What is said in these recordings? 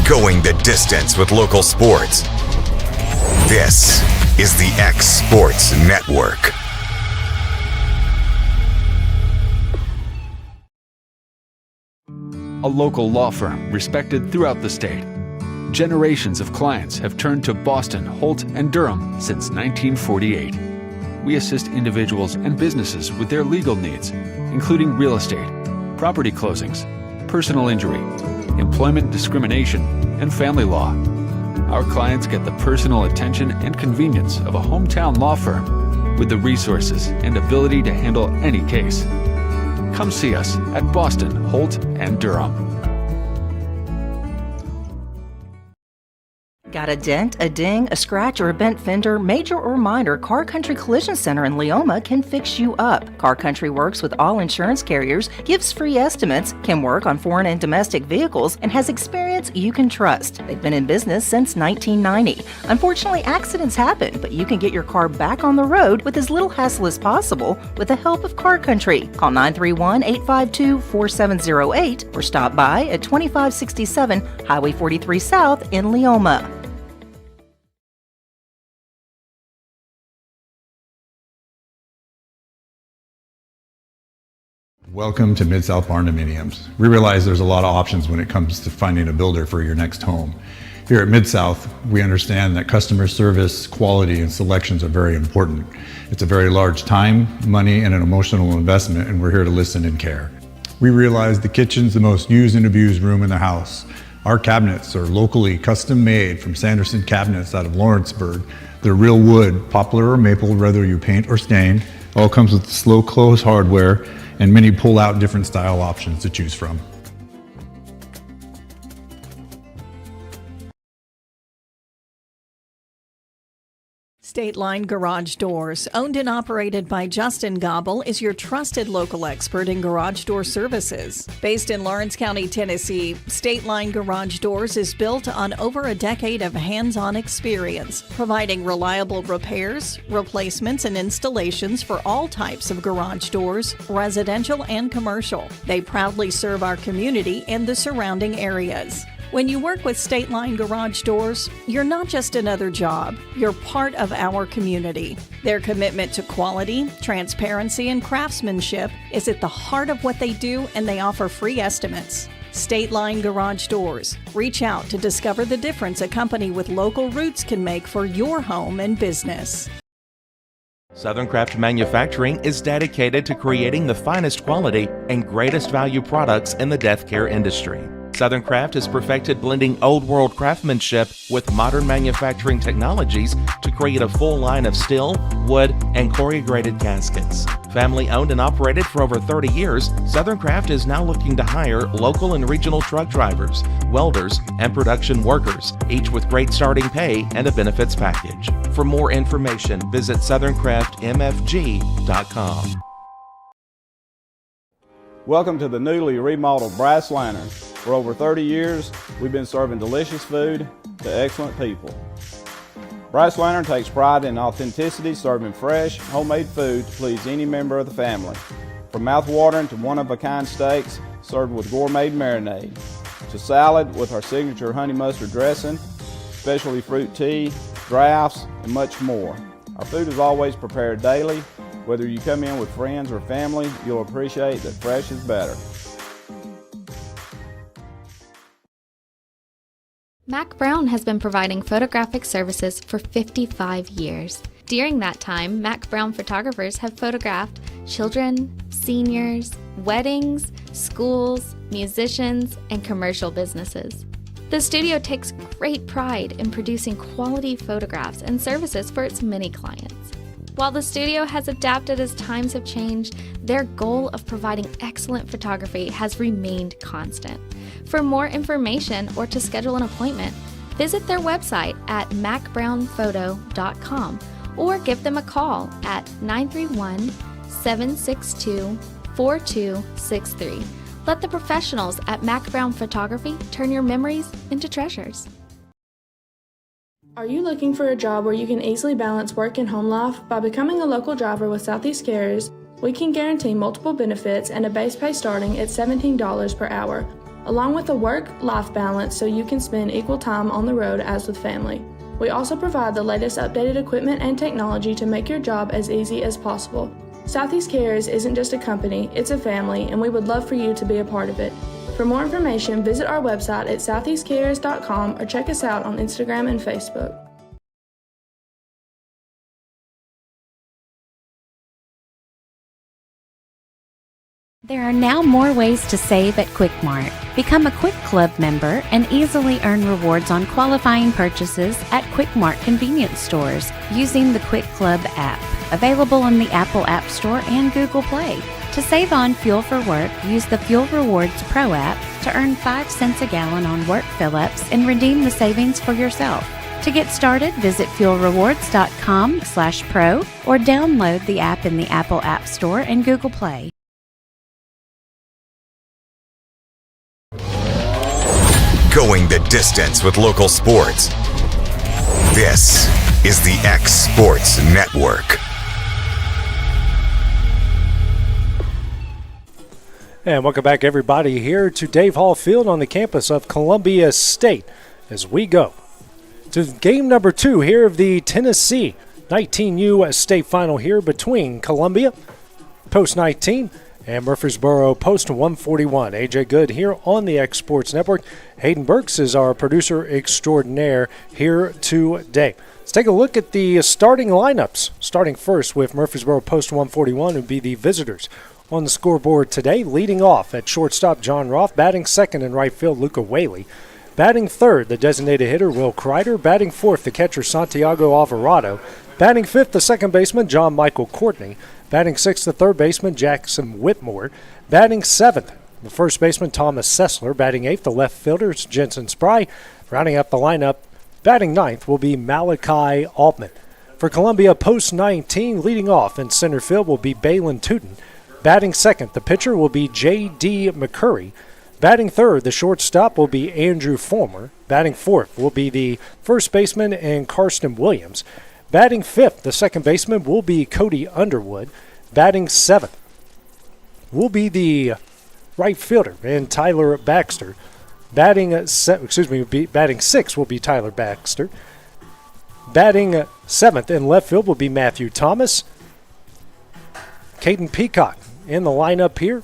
going the distance with local sports. This is the X Sports Network. A local law firm respected throughout the state. Generations of clients have turned to Boston, Holt, and Durham since 1948. We assist individuals and businesses with their legal needs, including real estate, property closings, personal injury, employment discrimination, and family law. Our clients get the personal attention and convenience of a hometown law firm with the resources and ability to handle any case. Come see us at Boston, Holt, and Durham. Got a dent, a ding, a scratch, or a bent fender? Major or minor, Car Country Collision Center in Leoma can fix you up. Car Country works with all insurance carriers, gives free estimates, can work on foreign and domestic vehicles, and has experience you can trust. They've been in business since 1990. Unfortunately, accidents happen, but you can get your car back on the road with as little hassle as possible with the help of Car Country. Call 931-852-4708 or stop by at 2567 Highway 43 South in Leoma. Welcome to Mid-South Barn Dominiums. We realize there's a lot of options when it comes to finding a builder for your next home. Here at Mid-South, we understand that customer service, quality, and selections are very important. It's a very large time, money, and an emotional investment, and we're here to listen and care. We realize the kitchen's the most used and abused room in the house. Our cabinets are locally custom made from Sanderson cabinets out of Lawrenceburg. They're real wood, poplar or maple, whether you paint or stain. All comes with slow close hardware and many pull-out different style options to choose from. State Line Garage Doors, owned and operated by Justin Gobble, is your trusted local expert in garage door services. Based in Lawrence County, Tennessee, State Line Garage Doors is built on over a decade of hands-on experience, providing reliable repairs, replacements, and installations for all types of garage doors, residential and commercial. They proudly serve our community and the surrounding areas. When you work with State Line Garage Doors, you're not just another job, you're part of our community. Their commitment to quality, transparency, and craftsmanship is at the heart of what they do, and they offer free estimates. State Line Garage Doors. Reach out to discover the difference a company with local roots can make for your home and business. Southern Craft Manufacturing is dedicated to creating the finest quality and greatest value products in the death care industry. Southern Craft has perfected blending old world craftsmanship with modern manufacturing technologies to create a full line of steel, wood, and corrugated caskets. Family owned and operated for over 30 years, Southern Craft is now looking to hire local and regional truck drivers, welders, and production workers, each with great starting pay and a benefits package. For more information, visit southerncraftmfg.com. Welcome to the newly remodeled Brass Lantern. For over 30 years, we've been serving delicious food to excellent people. Brass Lantern takes pride in authenticity, serving fresh, homemade food to please any member of the family. From mouth-watering to one-of-a-kind steaks served with gourmet marinade, to salad with our signature honey mustard dressing, specialty fruit tea, drafts, and much more. Our food is always prepared daily. Whether you come in with friends or family, you'll appreciate that fresh is better. Mac Brown has been providing photographic services for 55 years. During that time, Mac Brown photographers have photographed children, seniors, weddings, schools, musicians, and commercial businesses. The studio takes great pride in producing quality photographs and services for its many clients. While the studio has adapted as times have changed, their goal of providing excellent photography has remained constant. For more information or to schedule an appointment, visit their website at macbrownphoto.com or give them a call at 931-762-4263. Let the professionals at Mac Brown Photography turn your memories into treasures. Are you looking for a job where you can easily balance work and home life? By becoming a local driver with Southeast Carriers, we can guarantee multiple benefits and a base pay starting at $17 per hour. along with a work-life balance so you can spend equal time on the road as with family. We also provide the latest updated equipment and technology to make your job as easy as possible. Southeast Carriers isn't just a company, it's a family, and we would love for you to be a part of it. For more information, visit our website at southeastcarriers.com or check us out on Instagram and Facebook. There are now more ways to save at Quick Mart. Become a Quick Club member and easily earn rewards on qualifying purchases at Quick Mart convenience stores using the Quick Club app, available in the Apple App Store and Google Play. To save on fuel for work, use the Fuel Rewards Pro app to earn 5 cents a gallon on work fill-ups and redeem the savings for yourself. To get started, visit fuelrewards.com/pro or download the app in the Apple App Store and Google Play. Going the distance with local sports. This is the X Sports Network. And welcome back, everybody, here to Dave Hall Field on the campus of Columbia State as we go to game number 2 here of the Tennessee 19U state final here between Columbia Post 19 and Murfreesboro Post 141. AJ Good here on the X Sports Network. Hayden Burks is our producer extraordinaire here today. Let's take a look at the starting lineups. Starting first with Murfreesboro Post 141 would be the visitors on the scoreboard today. Leading off at shortstop, John Roth. Batting second in right field, Luca Whaley. Batting third, the designated hitter, Will Kreider. Batting fourth, the catcher, Santiago Alvarado. Batting fifth, the second baseman, John Michael Courtney. Batting sixth, the third baseman, Jackson Whitmore. Batting seventh, the first baseman, Thomas Sessler. Batting eighth, the left fielder, Jensen Spry. Rounding up the lineup, batting ninth will be Malachi Altman. For Columbia Post 19, leading off in center field will be Balin Tootin. Batting second, the pitcher will be J.D. McCurry. Batting third, the shortstop will be Andrew Fulmer. Batting fourth will be the first baseman and Karsten Williams. Batting fifth, the second baseman will be Cody Underwood. Batting seventh will be the right fielder and Tyler Baxter. Batting sixth will be Tyler Baxter. Batting seventh in left field will be Matthew Thomas. Caden Peacock in the lineup here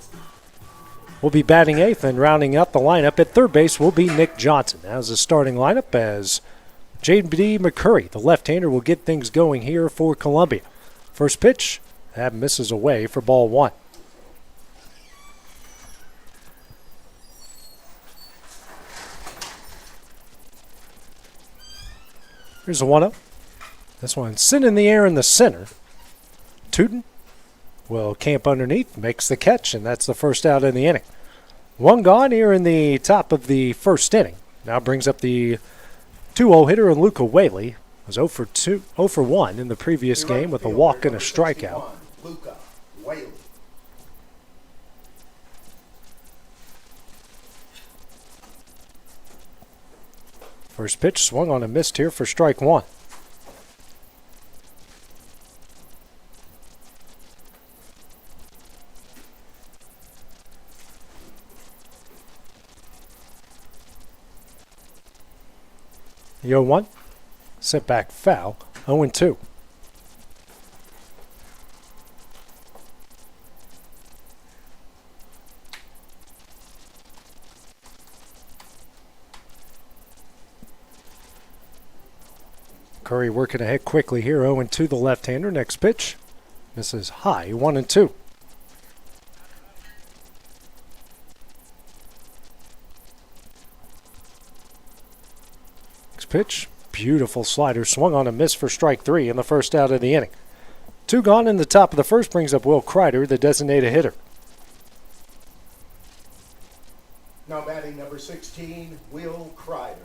will be batting eighth, and rounding up the lineup at third base will be Nick Johnson. As the starting lineup, as J.D. McCurry, the left-hander, will get things going here for Columbia. First pitch, that misses away for ball one. Here's a 1-0. This one sent in the air in the center. Tootin will camp underneath, makes the catch, and that's the first out in the inning. One gone here in the top of the first inning. Now brings up the 2-0 hitter in Luca Whaley. Was 0 for 1 in the previous game with a walk and a strikeout. Luca Whaley. First pitch swung on and missed here for strike one. The 0-1, sent back foul, 0-2. Curry working ahead quickly here, 0-2 the left-hander. Next pitch, misses high, 1-2. Pitch, beautiful slider, swung on a miss for strike three in the first out of the inning. Two gone in the top of the first brings up Will Kreider, the designated hitter. Now batting number 16, Will Kreider.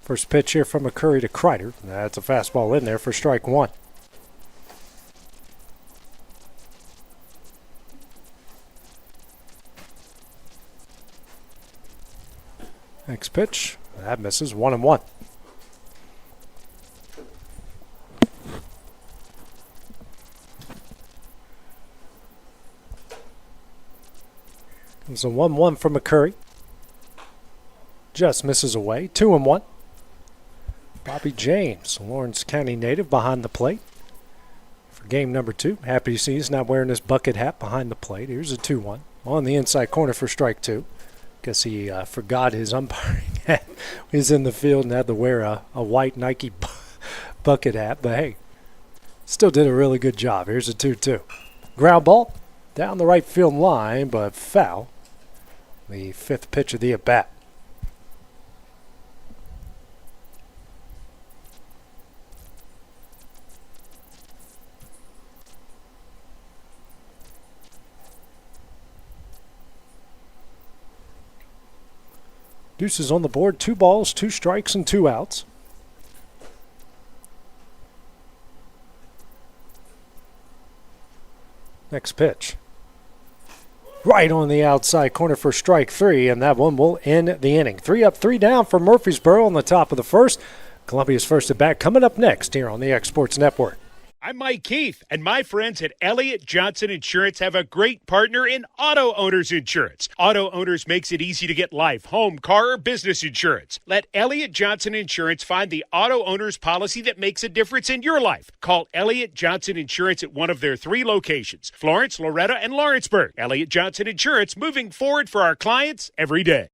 First pitch here from McCurry to Kreider. That's a fastball in there for strike one. Next pitch, that misses, 1-1. Comes a 1-1 from McCurry. Just misses away. 2-1. Bobby James, Lawrence County native, behind the plate for game number 2. Happy to see he's not wearing his bucket hat behind the plate. Here's a 2-1 on the inside corner for strike 2. Guess he forgot his umpiring hat. He's in the field and had to wear a white Nike bucket hat. But hey, still did a really good job. Here's a 2-2. Ground ball down the right field line, but foul. The 5th pitch of the at-bat. Deuces on the board, 2 balls, 2 strikes, and 2 outs. Next pitch. Right on the outside corner for strike 3, and that one will end the inning. 3 up, 3 down for Murfreesboro on the top of the first. Columbia's first at bat coming up next here on the X Sports Network. I'm Mike Keith, and my friends at Elliott Johnson Insurance have a great partner in Auto Owners Insurance. Auto Owners makes it easy to get life, home, car, or business insurance. Let Elliott Johnson Insurance find the Auto Owners policy that makes a difference in your life. Call Elliott Johnson Insurance at one of their 3 locations, Florence, Loretto, and Lawrenceburg. Elliott Johnson Insurance, moving forward for our clients every day.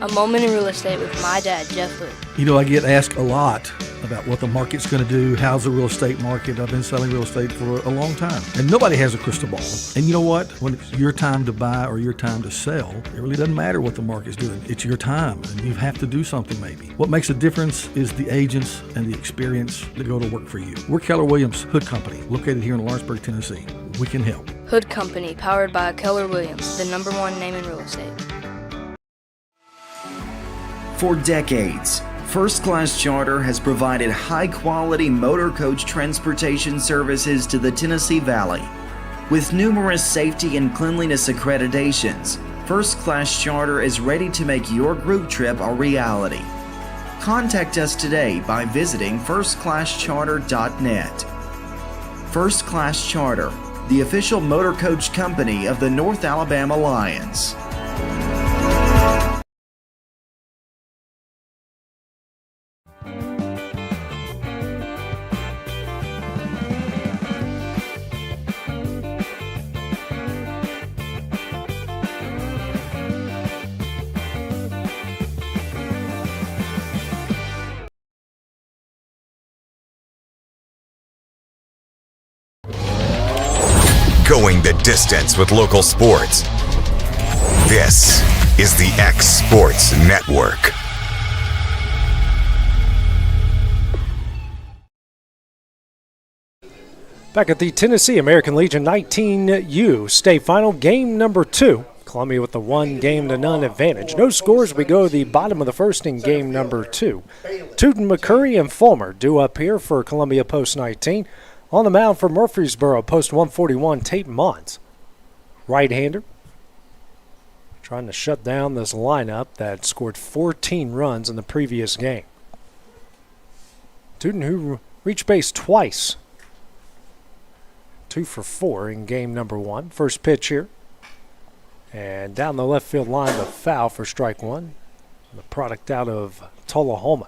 A moment in real estate with my dad, Jeff Luke. You know, I get asked a lot about what the market's going to do. How's the real estate market? I've been selling real estate for a long time, and nobody has a crystal ball. And you know what? When it's your time to buy or your time to sell, it really doesn't matter what the market's doing. It's your time, and you have to do something maybe. What makes a difference is the agents and the experience that go to work for you. We're Keller Williams Hood Company, located here in Lawrenceburg, Tennessee. We can help. Hood Company, powered by Keller Williams, the #1 name in real estate. For decades, First Class Charter has provided high-quality motor coach transportation services to the Tennessee Valley. With numerous safety and cleanliness accreditations, First Class Charter is ready to make your group trip a reality. Contact us today by visiting firstclasscharter.net. First Class Charter, the official motor coach company of the North Alabama Lions. Going the distance with local sports. This is the X Sports Network. Back at the Tennessee American Legion 19U state final, game number 2. Columbia with the 1-0 advantage. No scores. We go to the bottom of the first in game number 2. Tootin, McCurry, and Fulmer due up here for Columbia post 19. On the mound for Murfreesboro, post 141, Tate Mons. Right-hander. Trying to shut down this lineup that scored 14 runs in the previous game. Tootin, who reached base twice. 2 for 4 in game number 1. First pitch here. And down the left field line, the foul for strike 1. The product out of Tullahoma.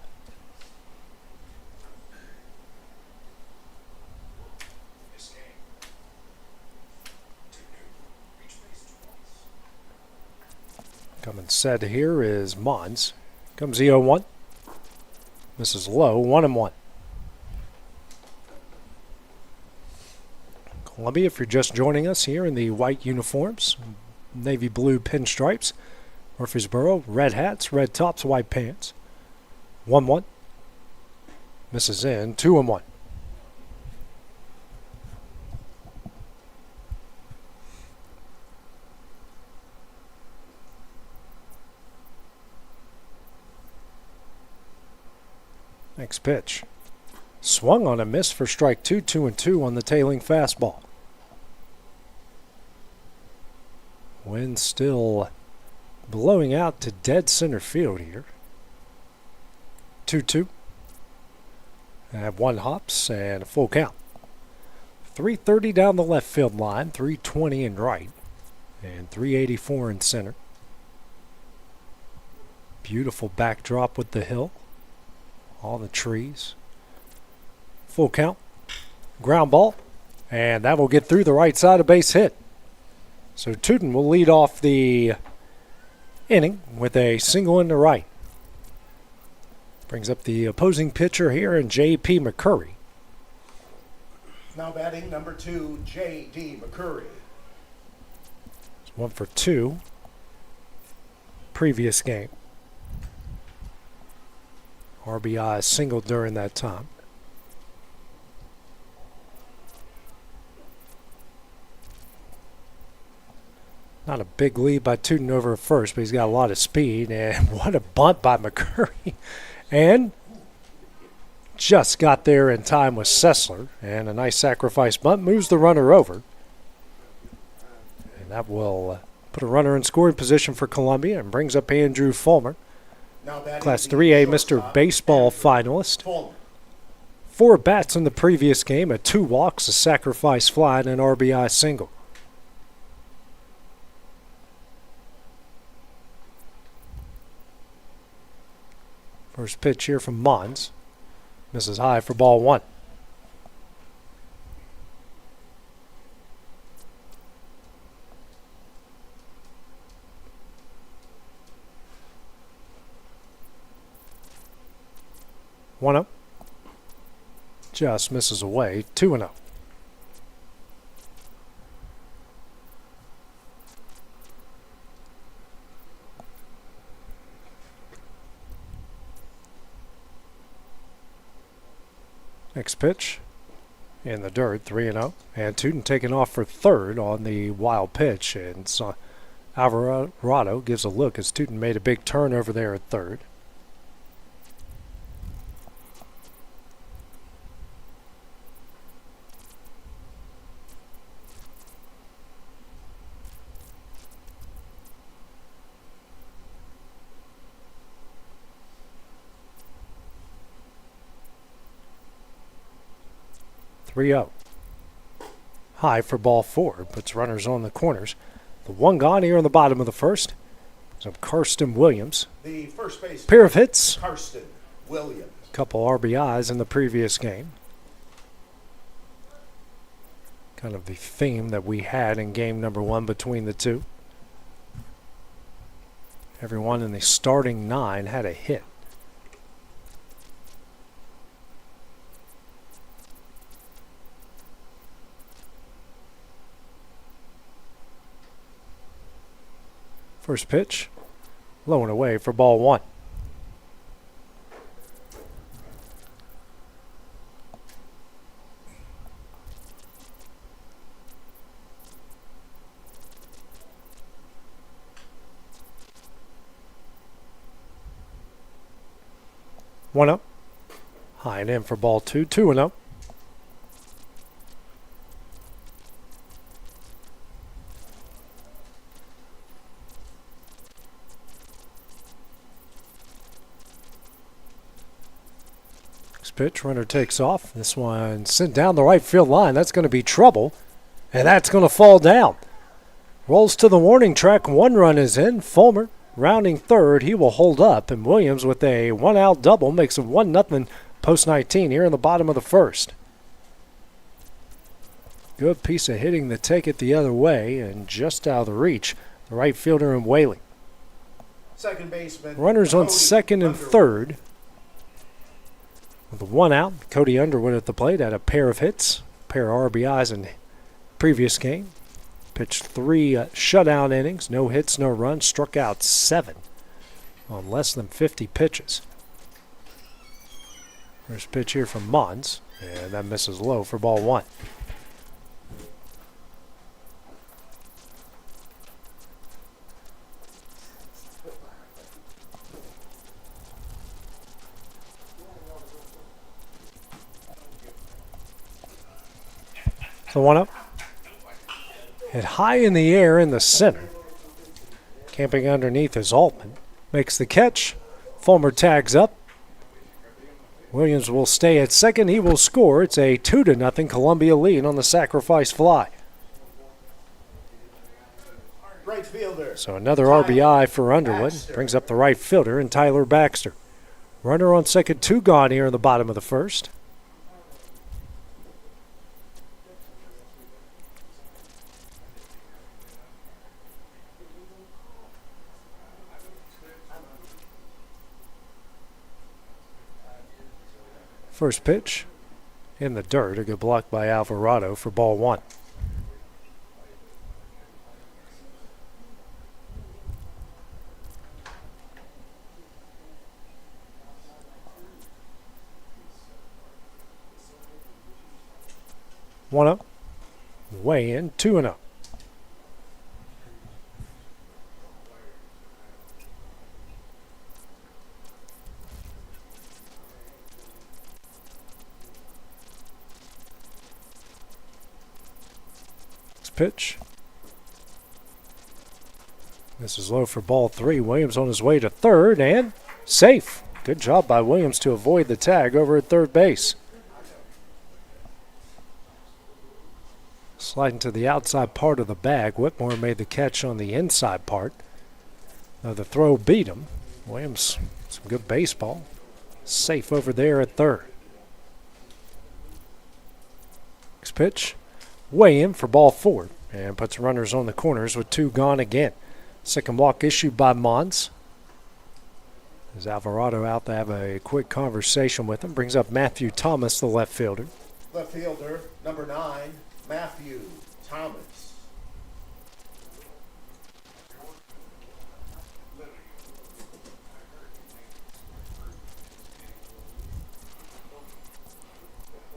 Coming set here is Mons. Comes the 0-1. Misses low, 1-1. Columbia, if you're just joining us here in the white uniforms, navy blue pinstripes. Murfreesboro, red hats, red tops, white pants. 1-1. Misses in, 2-1. Next pitch. Swung on a miss for strike 2, 2-2 on the tailing fastball. Wind still blowing out to dead center field here. 2-2. Have 1 hops and a full count. 330 down the left field line, 320 in right, and 384 in center. Beautiful backdrop with the hill, all the trees. Full count, ground ball, and that will get through the right side, a base hit. So Tootin will lead off the inning with a single in the right. Brings up the opposing pitcher here in J.P. McCurry. Now batting number 2, J.D. McCurry. It's 1 for 2. Previous game. RBI single during that time. Not a big lead by Tootin over at first, but he's got a lot of speed. And what a bunt by McCurry. And just got there in time with Sessler. And a nice sacrifice bunt moves the runner over. And that will put a runner in scoring position for Columbia and brings up Andrew Fulmer. Class 3A Mr. Baseball finalist. 4 bats in the previous game, 2 walks, a sacrifice fly, and an RBI single. First pitch here from Mons. Misses high for ball 1. One up. Just misses away. 2-0. Next pitch in the dirt, 3-0. And Tootin taking off for third on the wild pitch. And so Alvarado gives a look as Tootin made a big turn over there at third. High for ball 4, puts runners on the corners. The one gone here in the bottom of the first. So Karsten Williams. The first base pair of hits. Karsten Williams. Couple RBIs in the previous game. Kind of the theme that we had in game number 1 between the two. Everyone in the starting 9 had a hit. First pitch, low and away for ball 1. One up, high and in for ball 2, 2-0. Pitch, runner takes off. This one sent down the right field line. That's going to be trouble, and that's going to fall down. Rolls to the warning track. 1 run is in. Fulmer rounding third. He will hold up, and Williams with a 1-out double makes it 1-0 post 19 here in the bottom of the first. Good piece of hitting to take it the other way, and just out of the reach, the right fielder in Whaley. Second baseman. Runners on second and third. With a 1-out, Cody Underwood at the plate had a pair of hits, pair of RBIs in the previous game. Pitched 3 shutout innings, no hits, no runs, struck out 7 on less than 50 pitches. First pitch here from Mons, and that misses low for ball 1. So 1 up. Hit high in the air in the center. Camping underneath is Altman. Makes the catch. Fulmer tags up. Williams will stay at second. He will score. It's a 2-0 Columbia lead on the sacrifice fly. Right fielder. So another RBI for Underwood. Brings up the right fielder and Tyler Baxter. Runner on second, 2 gone here in the bottom of the first. First pitch in the dirt. A good block by Alvarado for ball 1. One up, way in, 2-0. Pitch. This is low for ball 3. Williams on his way to third and safe. Good job by Williams to avoid the tag over at third base. Sliding to the outside part of the bag. Whitmore made the catch on the inside part. Now the throw beat him. Williams, some good baseball. Safe over there at third. Next pitch. Way in for ball 4 and puts runners on the corners with 2 gone again. Second walk issued by Mons. As Alvarado out to have a quick conversation with him. Brings up Matthew Thomas, the left fielder. Left fielder, number 9, Matthew Thomas.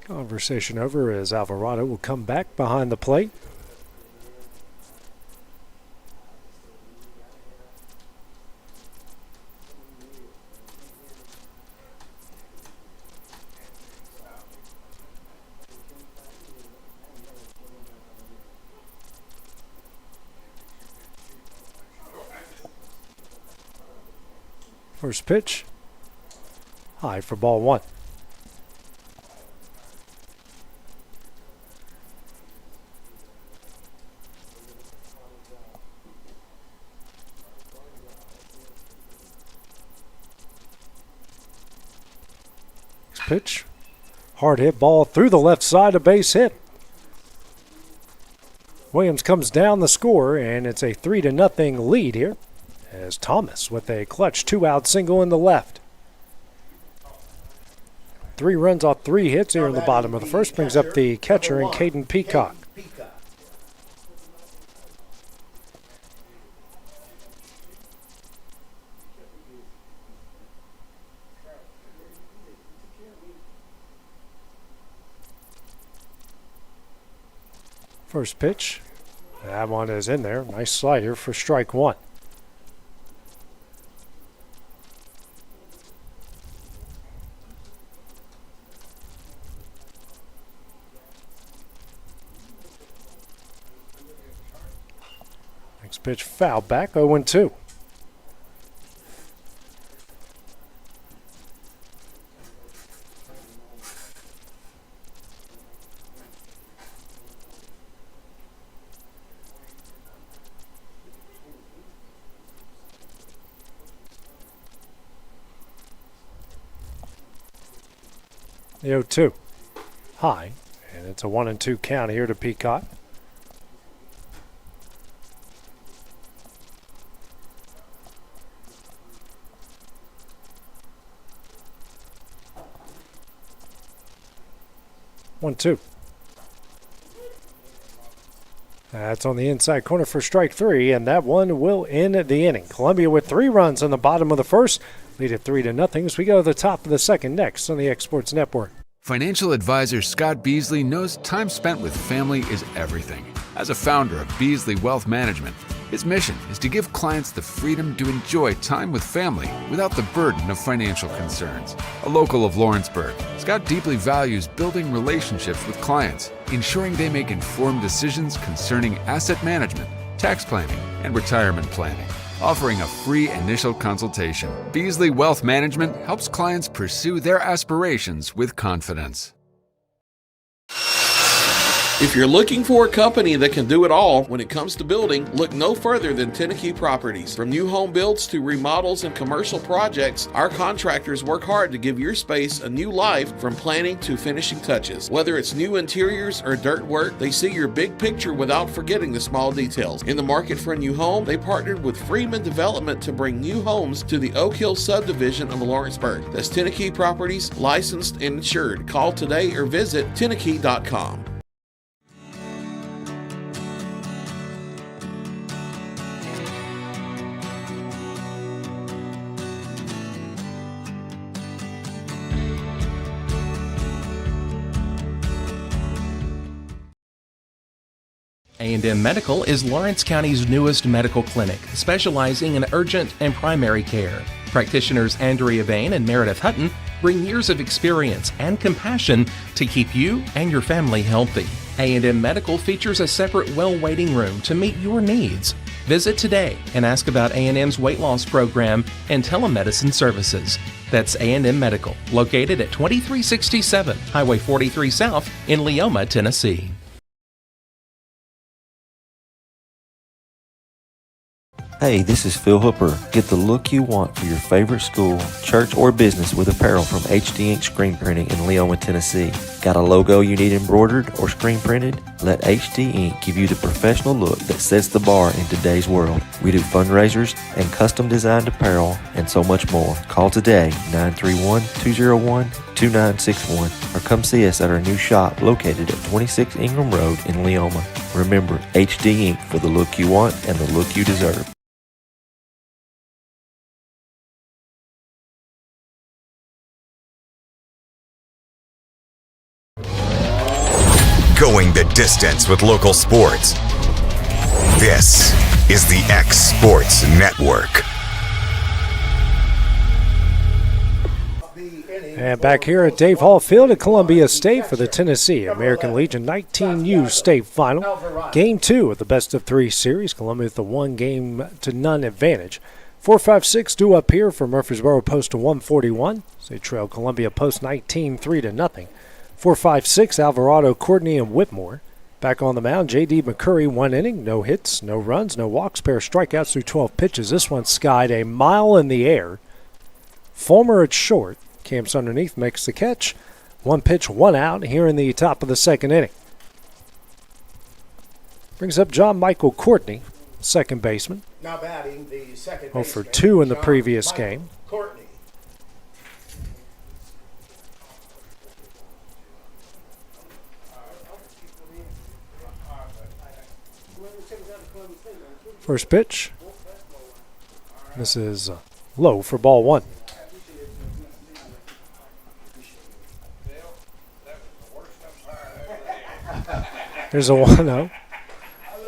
Conversation over as Alvarado will come back behind the plate. First pitch, high for ball 1. Pitch. Hard hit ball through the left side, a base hit. Williams comes down the score, and it's a 3-0 lead here as Thomas with a clutch 2-out single in the left. 3 runs off 3 hits here in the bottom of the first. Brings up the catcher in Caden Peacock. First pitch, that one is in there. Nice slider for strike 1. Next pitch, foul back, 0-2. The 0-2 high, and it's a 1-2 count here to Peacock. One, 2. That's on the inside corner for strike 3, and that one will end the inning. Columbia with 3 runs on the bottom of the first. Lead at 3-0 as we go to the top of the second next on the Exports Network. Financial advisor Scott Beasley knows time spent with family is everything. As a founder of Beasley Wealth Management, his mission is to give clients the freedom to enjoy time with family without the burden of financial concerns. A local of Lawrenceburg, Scott deeply values building relationships with clients, ensuring they make informed decisions concerning asset management, tax planning, and retirement planning. offering a free initial consultation. Beasley Wealth Management helps clients pursue their aspirations with confidence. If you're looking for a company that can do it all when it comes to building, look no further than Tennessee Properties. From new home builds to remodels and commercial projects, our contractors work hard to give your space a new life from planning to finishing touches. Whether it's new interiors or dirt work, they see your big picture without forgetting the small details. In the market for a new home, they partnered with Freeman Development to bring new homes to the Oak Hill subdivision of Lawrenceburg. That's Tennessee Properties, licensed and insured. Call today or visit Tennessee.com. A&M Medical is Lawrence County's newest medical clinic, specializing in urgent and primary care. Practitioners Andrea Bain and Meredith Hutton bring years of experience and compassion to keep you and your family healthy. A&M Medical features a separate well waiting room to meet your needs. Visit today and ask about A&M's weight loss program and telemedicine services. That's A&M Medical, located at 2367 Highway 43 South in Leoma, Tennessee. Hey, this is Phil Hooper. Get the look you want for your favorite school, church, or business with apparel from HD Ink Screen Printing in Leoma, Tennessee. Got a logo you need embroidered or screen printed? Let HD Ink give you the professional look that sets the bar in today's world. We do fundraisers and custom designed apparel and so much more. Call today, 931-201-2961, or come see us at our new shop located at 26 Ingram Road in Leoma. Remember, HD Ink for the look you want and the look you deserve. Going the distance with local sports. This is the X Sports Network. And back here at Dave Hall Field at Columbia State for the Tennessee American Legion 19U state final. Game 2 of the best-of-3 series. Columbia with a 1-game-to-none advantage. 4-5-6 due up here for Murfreesboro post to 141. They trail Columbia post 19 3-0. 4-5-6 Alvarado, Courtney, and Whitmore. Back on the mound, J.D. McCurry, 1 inning, no hits, no runs, no walks, pair of strikeouts through 12 pitches. This one skied a mile in the air. Fulmer at short. Camps underneath, makes the catch. 1 pitch, 1 out here in the top of the second inning. Brings up John Michael Courtney, second baseman. Now batting the second 0 for 2 in the previous game. Courtney. First pitch. This is low for ball 1. There's a 1-0.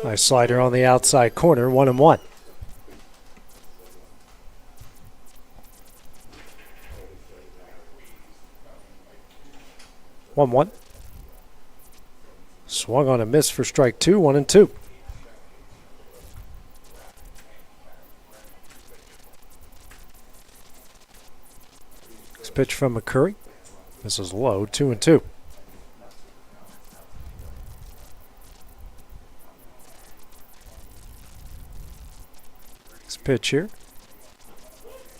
Nice slider on the outside corner, 1-1. Swung on a miss for strike 2, 1-2. Pitch from McCurry. This is low, 2-2. Next pitch here.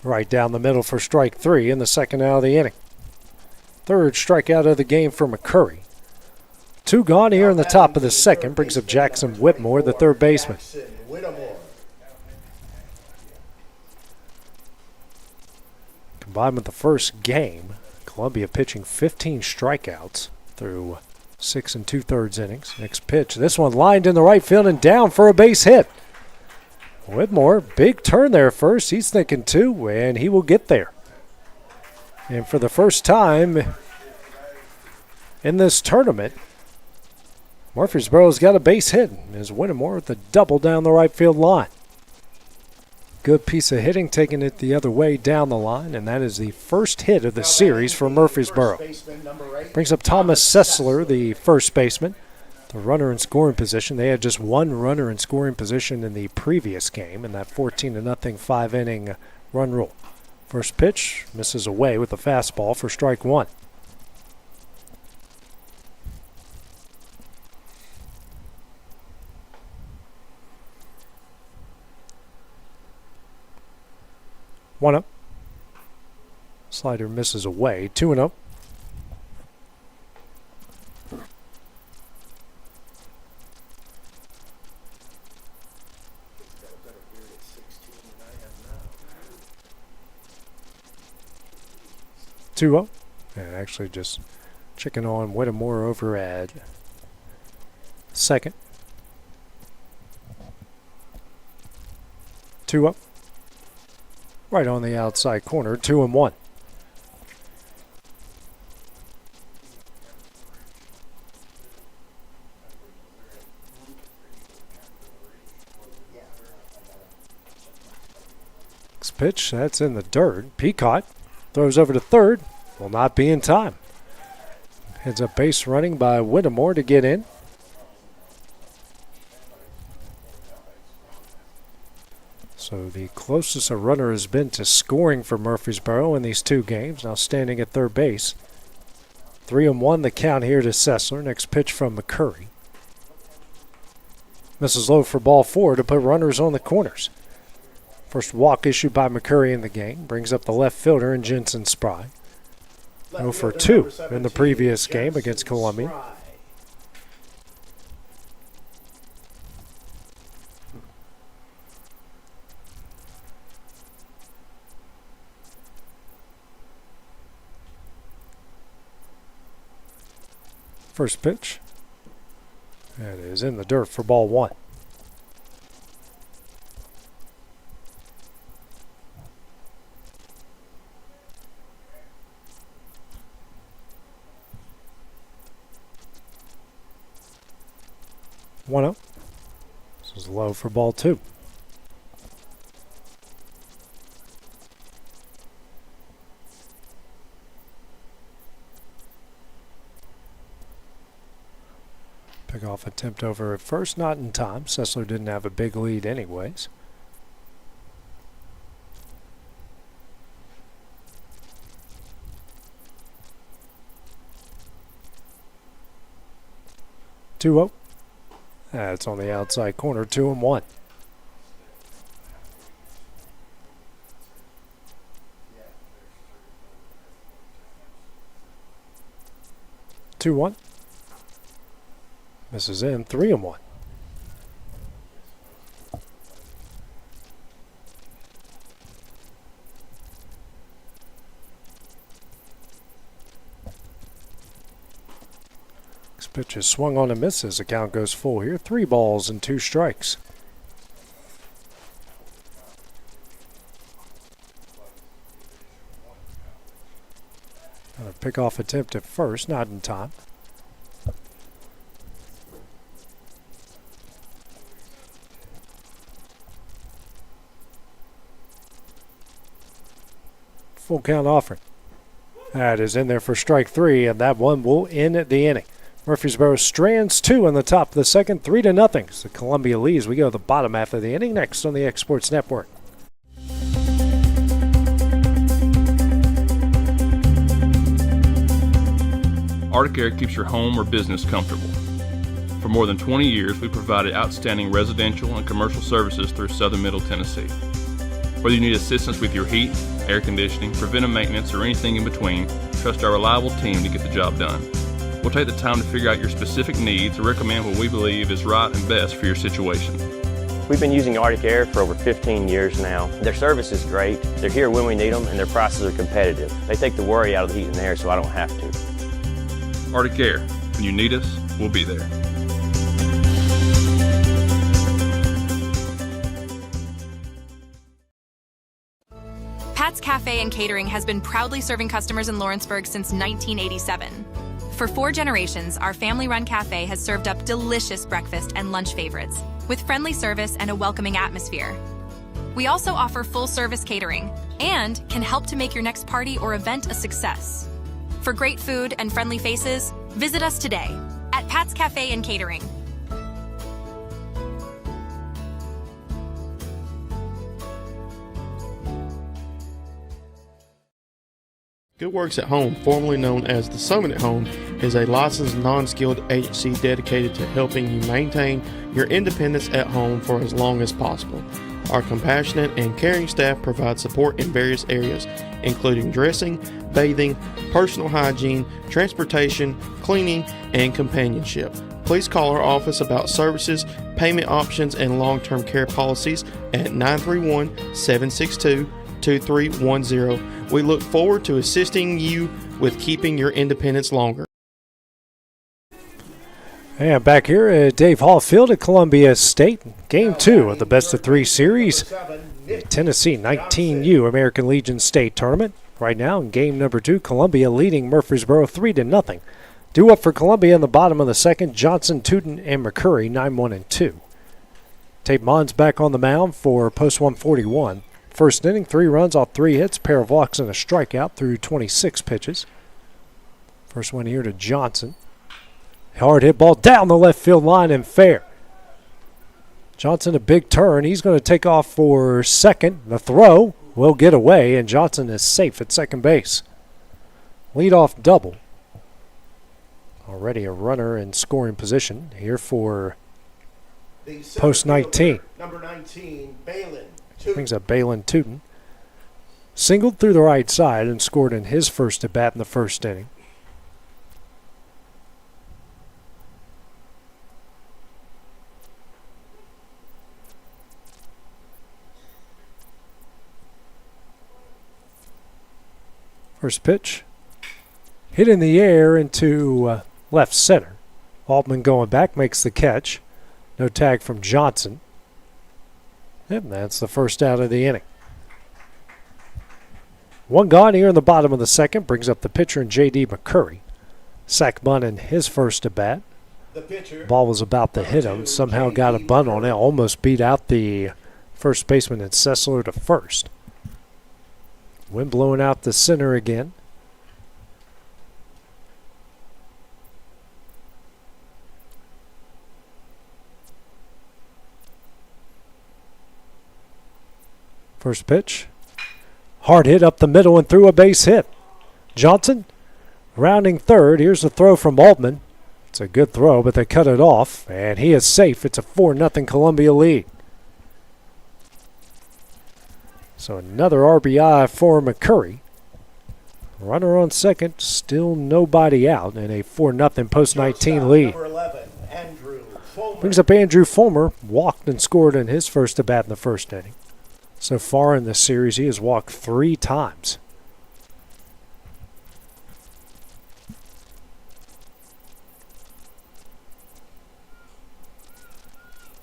Right down the middle for strike 3 in the second out of the inning. Third strikeout of the game for McCurry. 2 gone here in the top of the second. Brings up Jackson Whitmore, the third baseman. Combined with the first game, Columbia pitching 15 strikeouts through 6 2/3 innings. Next pitch, this one lined in the right field and down for a base hit. Whitmore, big turn there first. He's thinking 2, and he will get there. And for the first time in this tournament, Murfreesboro's got a base hit as Whitmore with a double down the right field line. Good piece of hitting, taking it the other way down the line, and that is the first hit of the series for Murfreesboro. Brings up Thomas Sessler, the first baseman. the runner in scoring position. They had just one runner in scoring position in the previous game in that 14-0 5-inning run rule. First pitch misses away with a fastball for strike one. One up. Slider misses away. 2-0. And actually just checking on Whittemore over at second. 2 up. Right on the outside corner, 2-1. Next pitch, that's in the dirt. Peacock throws over to third. Will not be in time. Heads up base running by Whittemore to get in. So the closest a runner has been to scoring for Murfreesboro in these two games, now standing at third base. 3-1 the count here to Sessler. Next pitch from McCurry. Misses low for ball four to put runners on the corners. First walk issued by McCurry in the game brings up the left fielder in Jensen Spry. 0 for 2 in the previous game against Columbia. First pitch. That is in the dirt for ball one. One up. This is low for ball two. Pick-off attempt over at first, not in time. Sessler didn't have a big lead anyways. Two up. That's on the outside corner, 2-1. Two one. Misses in, 3-1. Next pitch is swung on and misses. The count goes full here. 3 balls and 2 strikes. Another pickoff attempt at first, not in time. Full count offering. That is in there for strike 3, and that one will end the inning. Murfreesboro strands 2 in the top of the second, 3-0. So Columbia leads. We go to the bottom half of the inning next on the X Sports Network. Arctic Air keeps your home or business comfortable. For more than 20 years, we provided outstanding residential and commercial services through Southern Middle Tennessee. Whether you need assistance with your heat, air conditioning, preventive maintenance, or anything in between, trust our reliable team to get the job done. We'll take the time to figure out your specific needs and recommend what we believe is right and best for your situation. We've been using Arctic Air for over 15 years now. Their service is great, they're here when we need them, and their prices are competitive. They take the worry out of the heat and air so I don't have to. Arctic Air, when you need us, we'll be there. Pat's Cafe and Catering has been proudly serving customers in Lawrenceburg since 1987. For 4 generations, our family-run cafe has served up delicious breakfast and lunch favorites, with friendly service and a welcoming atmosphere. We also offer full-service catering and can help to make your next party or event a success. For great food and friendly faces, visit us today at Pat's Cafe and Catering. Good Works at Home, formerly known as the Summit at Home, is a licensed non-skilled agency dedicated to helping you maintain your independence at home for as long as possible. Our compassionate and caring staff provide support in various areas, including dressing, bathing, personal hygiene, transportation, cleaning, and companionship. Please call our office about services, payment options, and long-term care policies at 931-762-2310. We look forward to assisting you with keeping your independence longer. And back here at Dave Hall Field at Columbia State, Game 2 of the Best of 3 series, the Tennessee 19U American Legion State Tournament. Right now in game number 2, Columbia leading Murfreesboro 3-0. Due up for Columbia in the bottom of the second, Johnson, Tootin, and McCurry 9-1 and 2. Tate Mons back on the mound for post 141. First inning, 3 runs off 3 hits, pair of walks and a strikeout through 26 pitches. First one here to Johnson. Hard hit ball down the left field line and fair. Johnson a big turn. He's going to take off for second. The throw will get away, and Johnson is safe at second base. Leadoff double. Already a runner in scoring position here for post 19. Number 19, Balin. Brings up Balin Tootin. Singled through the right side and scored in his first at bat in the first inning. First pitch. Hit in the air into left center. Altman going back makes the catch. No tag from Johnson. And that's the first out of the inning. One gone here in the bottom of the second. Brings up the pitcher and J.D. McCurry. Sack bunt in his first at bat. Ball was about to hit him. Somehow got a bunt on it. Almost beat out the first baseman and Sessler to first. Wind blowing out the center again. First pitch. Hard hit up the middle and through a base hit. Johnson rounding third. Here's the throw from Altman. It's a good throw, but they cut it off, and he is safe. It's a 4-0 Columbia lead. So another RBI for McCurry. Runner on second, still nobody out, and a 4-0 post-19 lead. Number 11, Andrew Fulmer. Brings up Andrew Fulmer. Walked and scored in his first at bat in the first inning. So far in this series, he has walked 3 times.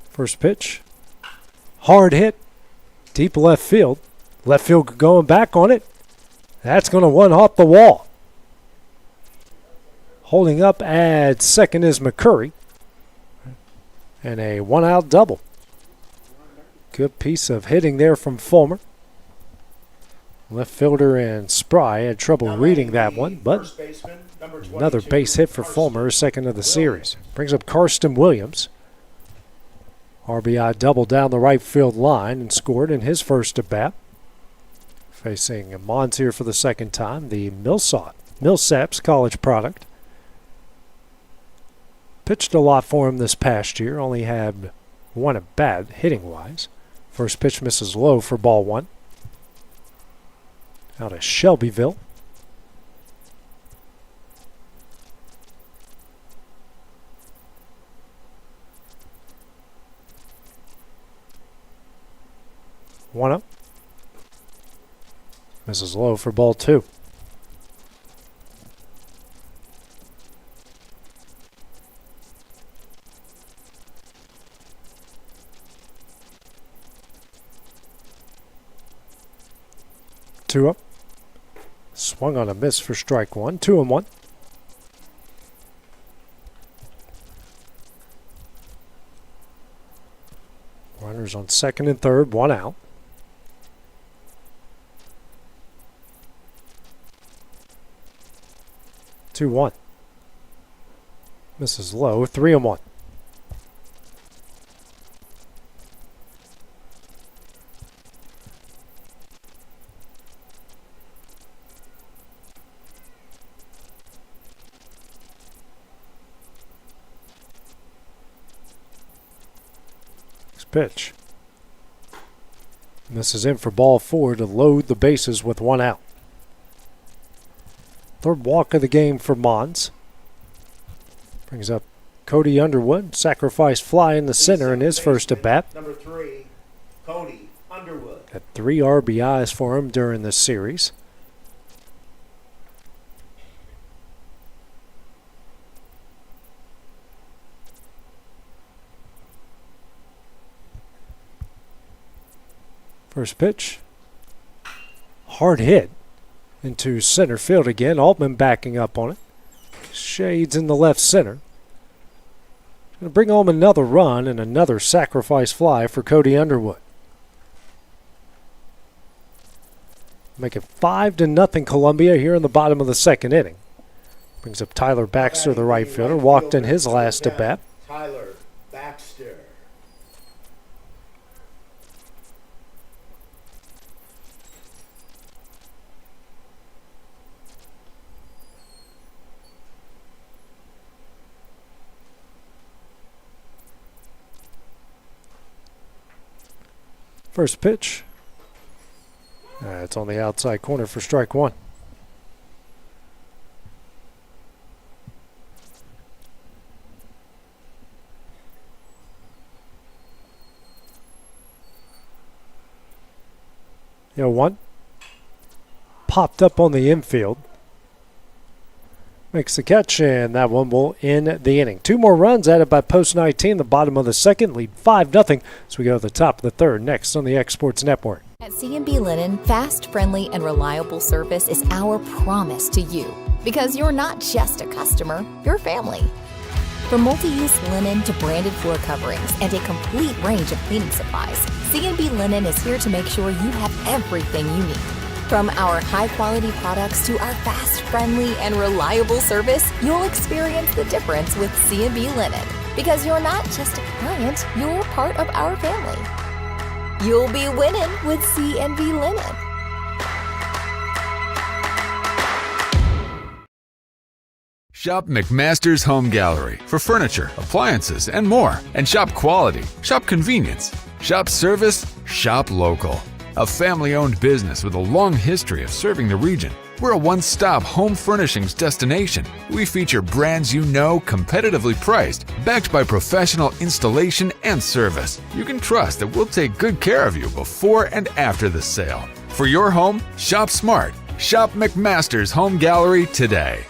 First pitch. Hard hit. Deep left field. Left field going back on it. That's going to one off the wall. Holding up at second is McCurry. And a 1-out double. Good piece of hitting there from Fulmer. Left fielder and Spry had trouble reading that one, but another base hit for Fulmer, second of the series. Brings up Karsten Williams. RBI double down the right field line and scored in his first at bat. Facing Mons here for the second time, the Millsaps college product. Pitched a lot for him this past year, only had 1 at bat hitting-wise. First pitch misses low for ball 1. Out of Shelbyville. One up. Misses low for ball 2. Two up. Swung on a miss for strike 1. 2-1. Runners on second and third, 1 out. Two, 1. Misses low, 3-1. Next pitch. Misses in for ball 4 to load the bases with 1 out. Third walk of the game for Mons. Brings up Cody Underwood. Sacrifice fly in the center in his first at bat. Number 3, Cody Underwood. Had 3 RBIs for him during this series. First pitch. Hard hit into center field again. Altman backing up on it. Shades in the left center. Going to bring home another run and another sacrifice fly for Cody Underwood. Make it 5-0 Columbia here in the bottom of the second inning. Brings up Tyler Baxter, the right fielder. Walked in his last at bat. Tyler Baxter. First pitch. It's on the outside corner for strike 1. One. Popped up on the infield. Makes the catch, and that one will end the inning. 2 more runs added by post 19, the bottom of the second, lead 5-0 as we go to the top of the third, next on the Exports Network. At C&B Linen, fast, friendly, and reliable service is our promise to you. Because you're not just a customer, you're family. From multi-use linen to branded floor coverings and a complete range of cleaning supplies, C&B Linen is here to make sure you have everything you need. From our high-quality products to our fast, friendly, and reliable service, you'll experience the difference with C&B Linen. Because you're not just a client, you're part of our family. You'll be winning with C&B Linen. Shop McMaster's Home Gallery for furniture, appliances, and more. And shop quality, shop convenience, shop service, shop local. A family-owned business with a long history of serving the region. We're a one-stop home furnishings destination. We feature brands you know, competitively priced, backed by professional installation and service. You can trust that we'll take good care of you before and after the sale. For your home, shop smart. Shop McMaster's Home Gallery today.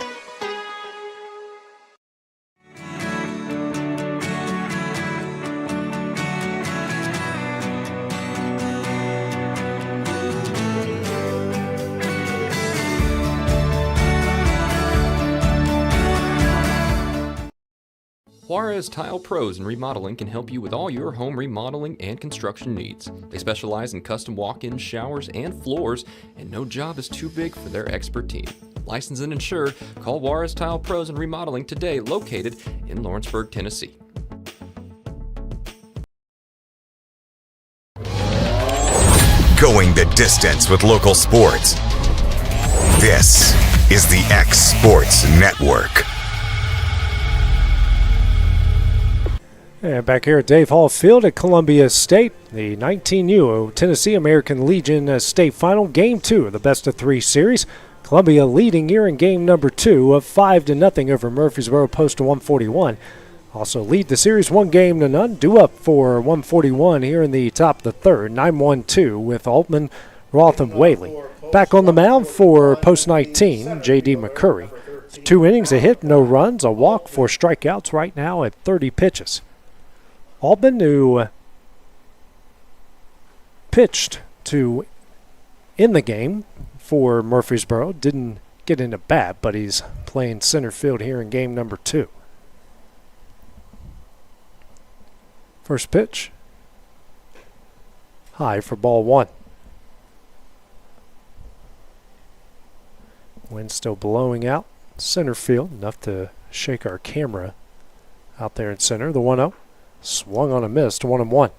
Juarez Tile Pros and Remodeling can help you with all your home remodeling and construction needs. They specialize in custom walk-in showers and floors, and no job is too big for their expert team. Licensed and insured, call Juarez Tile Pros and Remodeling today, located in Lawrenceburg, Tennessee. Going the distance with local sports. This is the X Sports Network. And back here at Dave Hall Field at Columbia State, the 19U Tennessee American Legion State Final, Game 2 of the best-of-3 series. Columbia leading here in game number 2 of 5-0 over Murfreesboro Post to 141. Also lead the series 1-0, due up for 141 here in the top of the third, 9-1-2 with Altman, Roth, and Whaley. Back on the mound for Post 19, J.D. McCurry. 2 innings, a hit, no runs, a walk, 4 strikeouts right now at 30 pitches. Altman, who pitched to end the game for Murfreesboro, didn't get into bat, but he's playing center field here in game number 2. First pitch, high for ball 1. Wind still blowing out center field, enough to shake our camera Out there in center, the 1-0. Swung on a miss to 1-1.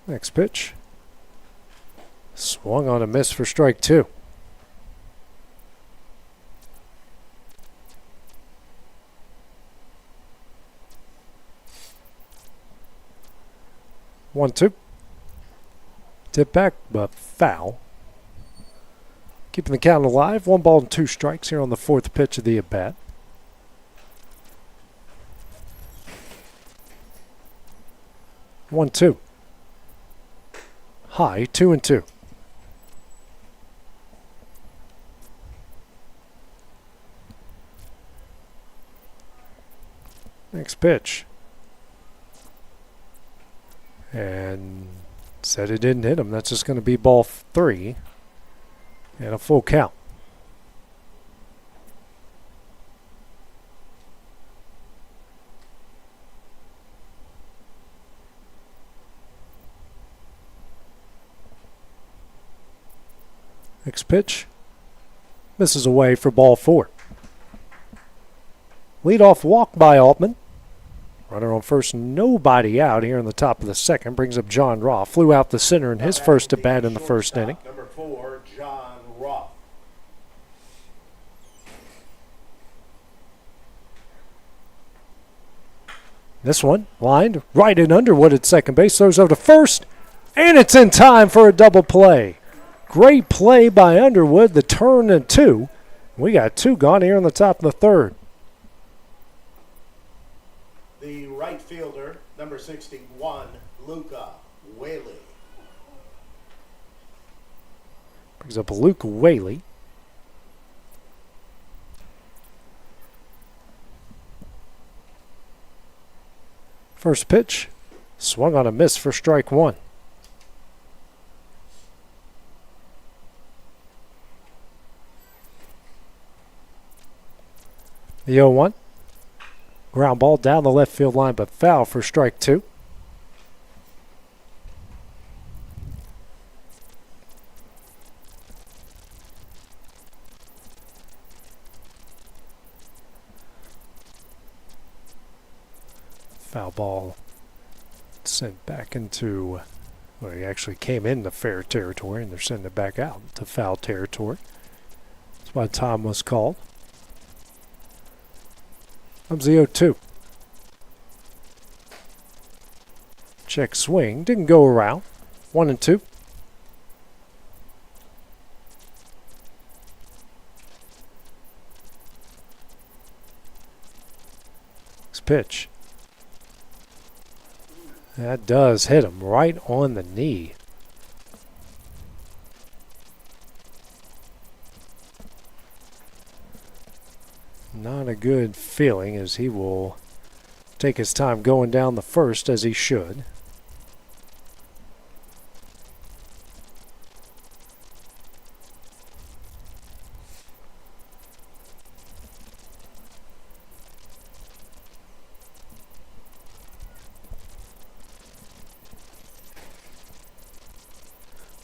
Next pitch. Swung on a miss for strike 2. One, two. Tip back, but foul. Keeping the count alive. 1 ball and 2 strikes here on the 4th pitch of the at-bat. One, two. High, 2-2. Next pitch. And said it didn't hit him. That's just going to be ball 3 and a full count. Next pitch. Misses away for ball 4. Leadoff walk by Altman. Runner on first, nobody out here in the top of the 2nd. Brings up John Roth. Flew out the center in his first at bat in the 1st inning. Number 4, John Roth. This one lined right in Underwood at second base. Throws over to first, and it's in time for a double play. Great play by Underwood. The turn and 2. We got 2 gone here in the top of the 3rd. The right fielder, number 61, Luca Whaley. Brings up Luke Whaley. First pitch, swung on a miss for strike 1. The 0-1. Ground ball down the left field line, but foul for strike 2. Foul ball sent back into, well, he actually came into fair territory, and they're sending it back out to foul territory. That's why time was called. Comes the 0-2. Check swing. Didn't go around. 1-2. Next pitch. That does hit him right on the knee. Not a good feeling, as he will take his time going down the first, as he should.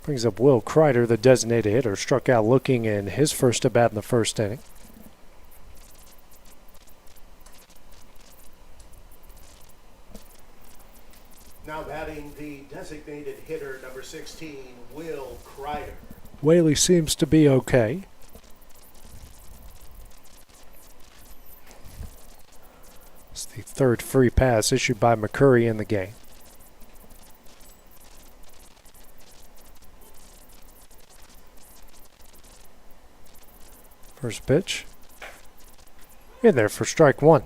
Brings up Will Kreider, the designated hitter, struck out looking in his first at bat in the 1st inning. Now batting the designated hitter, number 16, Will Kreider. Whaley seems to be okay. It's the 3rd free pass issued by McCurry in the game. First pitch. In there for strike 1.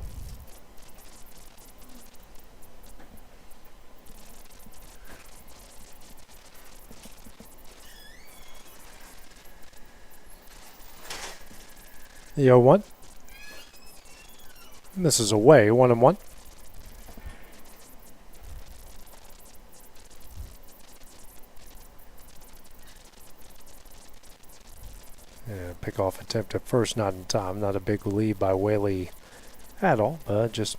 The 0-1. And this is away, 1-1. Yeah, pick-off attempt at first, not in time. Not a big lead by Whaley at all, but just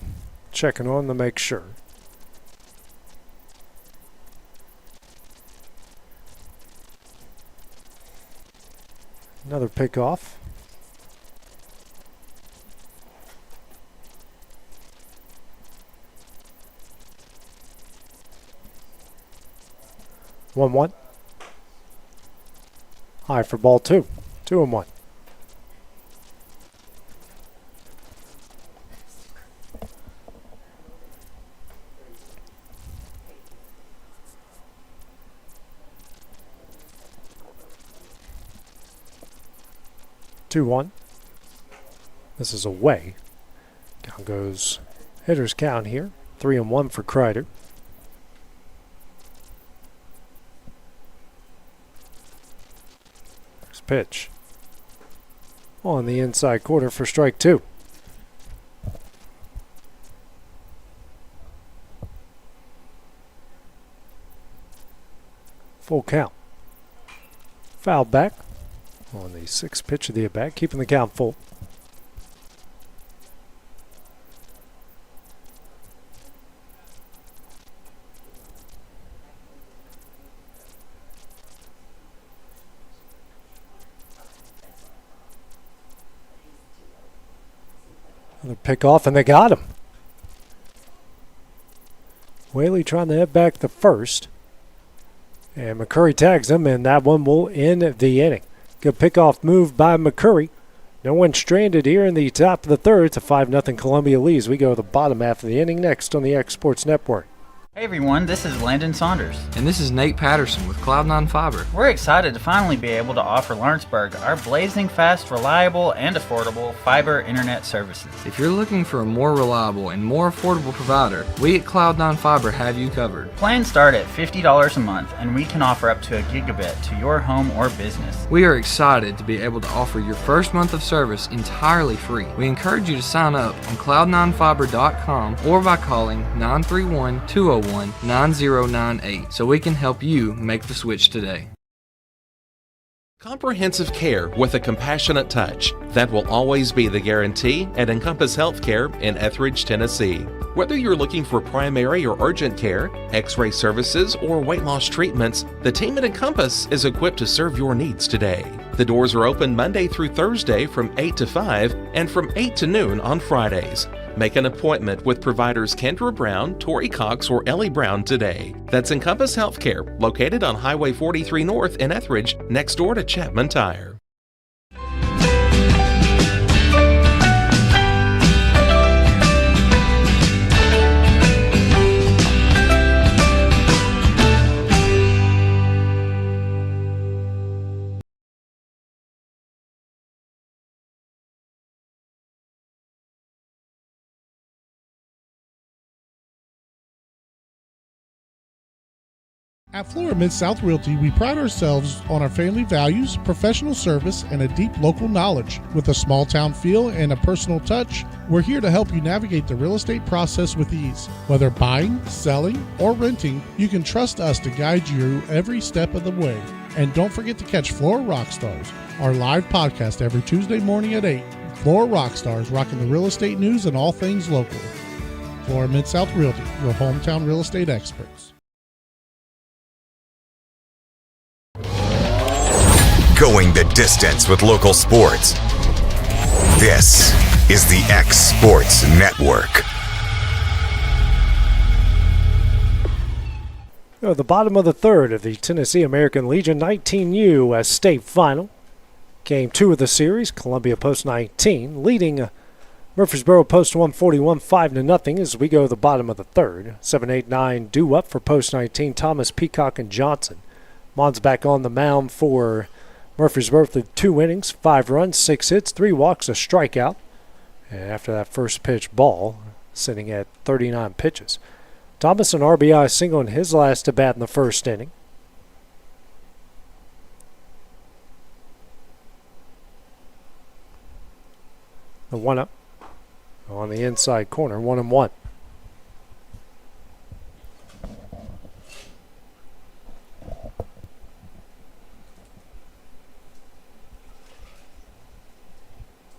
checking on to make sure. Another pickoff. One. High for ball 2. 2-1. This is away. Down goes hitter's count here. 3-1 for Kreider. Next pitch. On the inside corner for strike 2. Full count. Foul back on the 6th pitch of the at-bat, keeping the count full. Another pick off, and they got him. Whaley trying to head back the first. And McCurry tags him, and that one will end the inning. Good pickoff move by McCurry. No one stranded here in the top of the third. It's a 5-0 Columbia leads. We go to the bottom half of the inning next on the X Sports Network. Hey everyone, this is Landon Saunders. And this is Nate Patterson with Cloud9 Fiber. We're excited to finally be able to offer Lawrenceburg our blazing fast, reliable, and affordable fiber internet services. If you're looking for a more reliable and more affordable provider, we at Cloud9 Fiber have you covered. Plans start at $50 a month, and we can offer up to a gigabit to your home or business. We are excited to be able to offer your first month of service entirely free. We encourage you to sign up on cloud9fiber.com or by calling 931-201-9098 so we can help you make the switch today. Comprehensive care with a compassionate touch. That will always be the guarantee at Encompass Healthcare in Etheridge, Tennessee. Whether you're looking for primary or urgent care, x-ray services, or weight loss treatments, the team at Encompass is equipped to serve your needs today. The doors are open Monday through Thursday from 8 to 5 and from 8 to noon on Fridays. Make an appointment with providers Kendra Brown, Tori Cox, or Ellie Brown today. That's Encompass Healthcare, located on Highway 43 North in Etheridge, next door to Chapman Tire. At Florida Mid-South Realty, we pride ourselves on our family values, professional service, and a deep local knowledge. With a small town feel and a personal touch, we're here to help you navigate the real estate process with ease. Whether buying, selling, or renting, you can trust us to guide you every step of the way. And don't forget to catch Florida Rockstars, our live podcast every Tuesday morning at 8. Florida Rockstars, rocking the real estate news and all things local. Florida Mid-South Realty, your hometown real estate experts. Going the distance with local sports. This is the X Sports Network. The bottom of the third of the Tennessee American Legion 19U state final. Game 2 of the series, Columbia Post 19, leading Murfreesboro Post 141 5-0 as we go to the bottom of the third. 7, 8, 9 due up for Post 19, Thomas, Peacock, and Johnson. Mon's back on the mound for Murfreesboro through 2 innings, 5 runs, 6 hits, 3 walks, a strikeout. And after that first pitch ball, sitting at 39 pitches. Thomas an RBI single in his last at bat in the first inning. The 1-up on the inside corner, 1-1.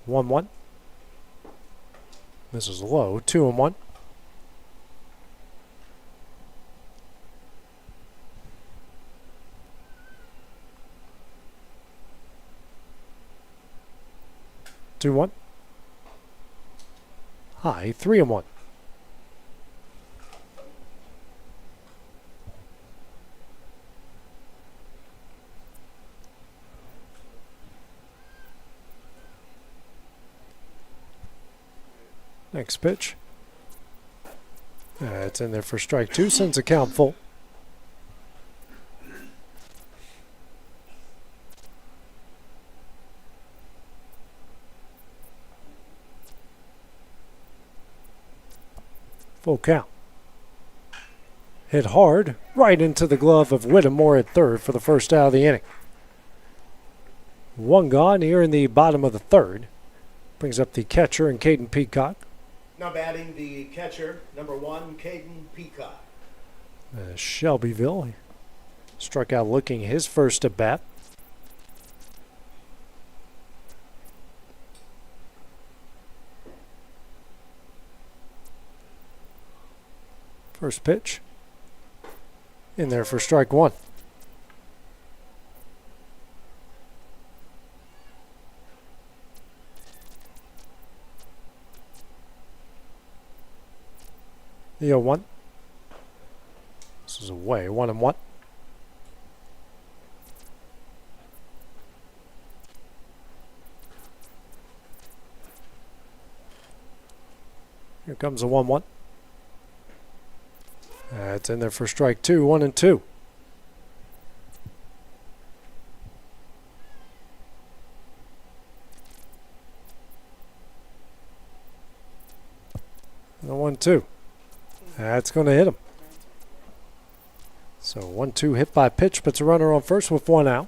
One. This is low. 2-1. 2-1. High, 3-1. Next pitch. It's in there for strike 2, sends a count full. Full count. Hit hard, right into the glove of Whittemore at third for the first out of the inning. One gone here in the bottom of the third. Brings up the catcher and Caden Peacock. Now batting the catcher, number 1, Caden Peacock. Shelbyville struck out looking his first at bat. First pitch. In there for strike 1. The 0-1. This is away, 1-1. Here comes a 1-1. It's in there for strike 2, 1-2. And a 1-2. That's going to hit him. So 1-2 hit by pitch, puts a runner on first with 1 out.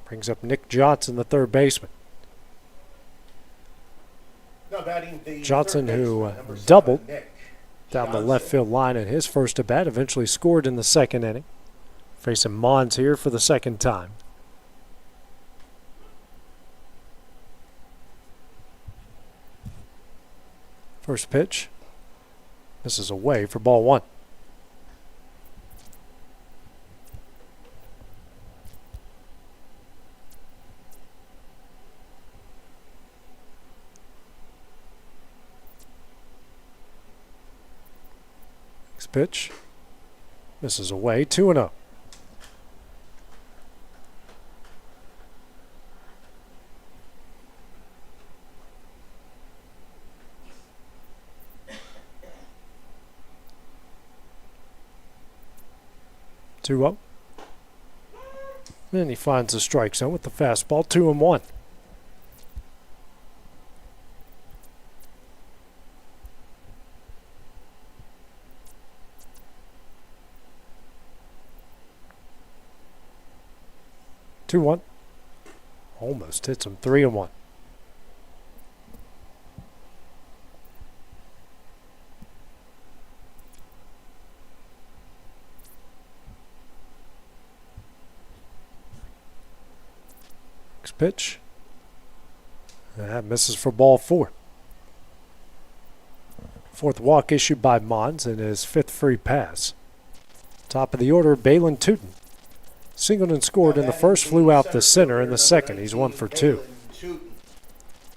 Brings up Nick Johnson, the third baseman. Johnson, who doubled down the left field line in his first at bat, eventually scored in the second inning. Facing Mons here for the second time. First pitch. This is away for ball 1. Next pitch. This is away, 2-0. Then he finds the strike zone with the fastball, 2-1. Almost hits him, 3-1. Pitch. That misses for ball 4. Fourth walk issued by Mons in his 5th free pass. Top of the order, Balin Tootin. Singled and scored in the first, flew out the center. In the second, he's 1 for 2.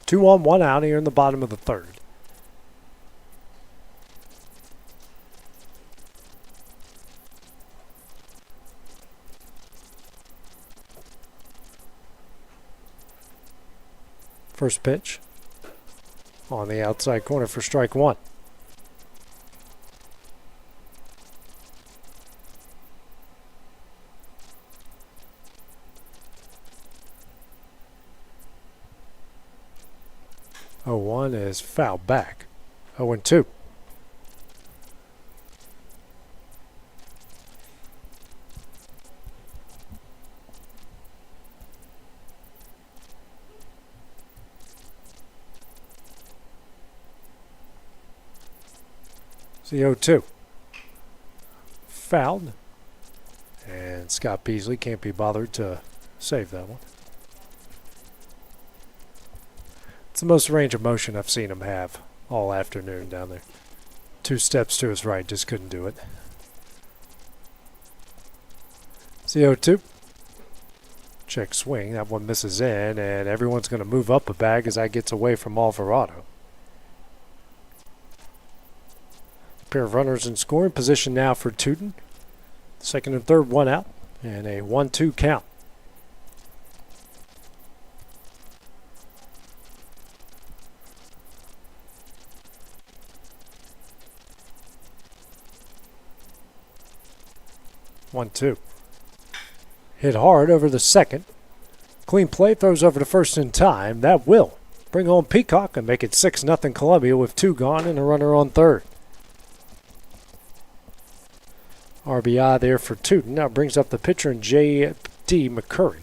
2 on, 1 out here in the bottom of the third. First pitch on the outside corner for strike 1. Oh, 1 is fouled back. 0-2. The 0-2. Fouled. And Scott Beasley can't be bothered to save that one. It's the most range of motion I've seen him have all afternoon down there. 2 steps to his right, just couldn't do it. It's the 0-2. Check swing. That one misses in, and everyone's going to move up a bag as that gets away from Alvarado. Pair of runners in scoring position now for Tootin. Second and third, one out, and a 1-2 count. One, two. Hit hard over the second. Clean play, throws over to first in time. That will bring home Peacock and make it 6-0 Columbia with 2 gone and a runner on third. RBI there for Tootin. Now brings up the pitcher in J.D. McCurry.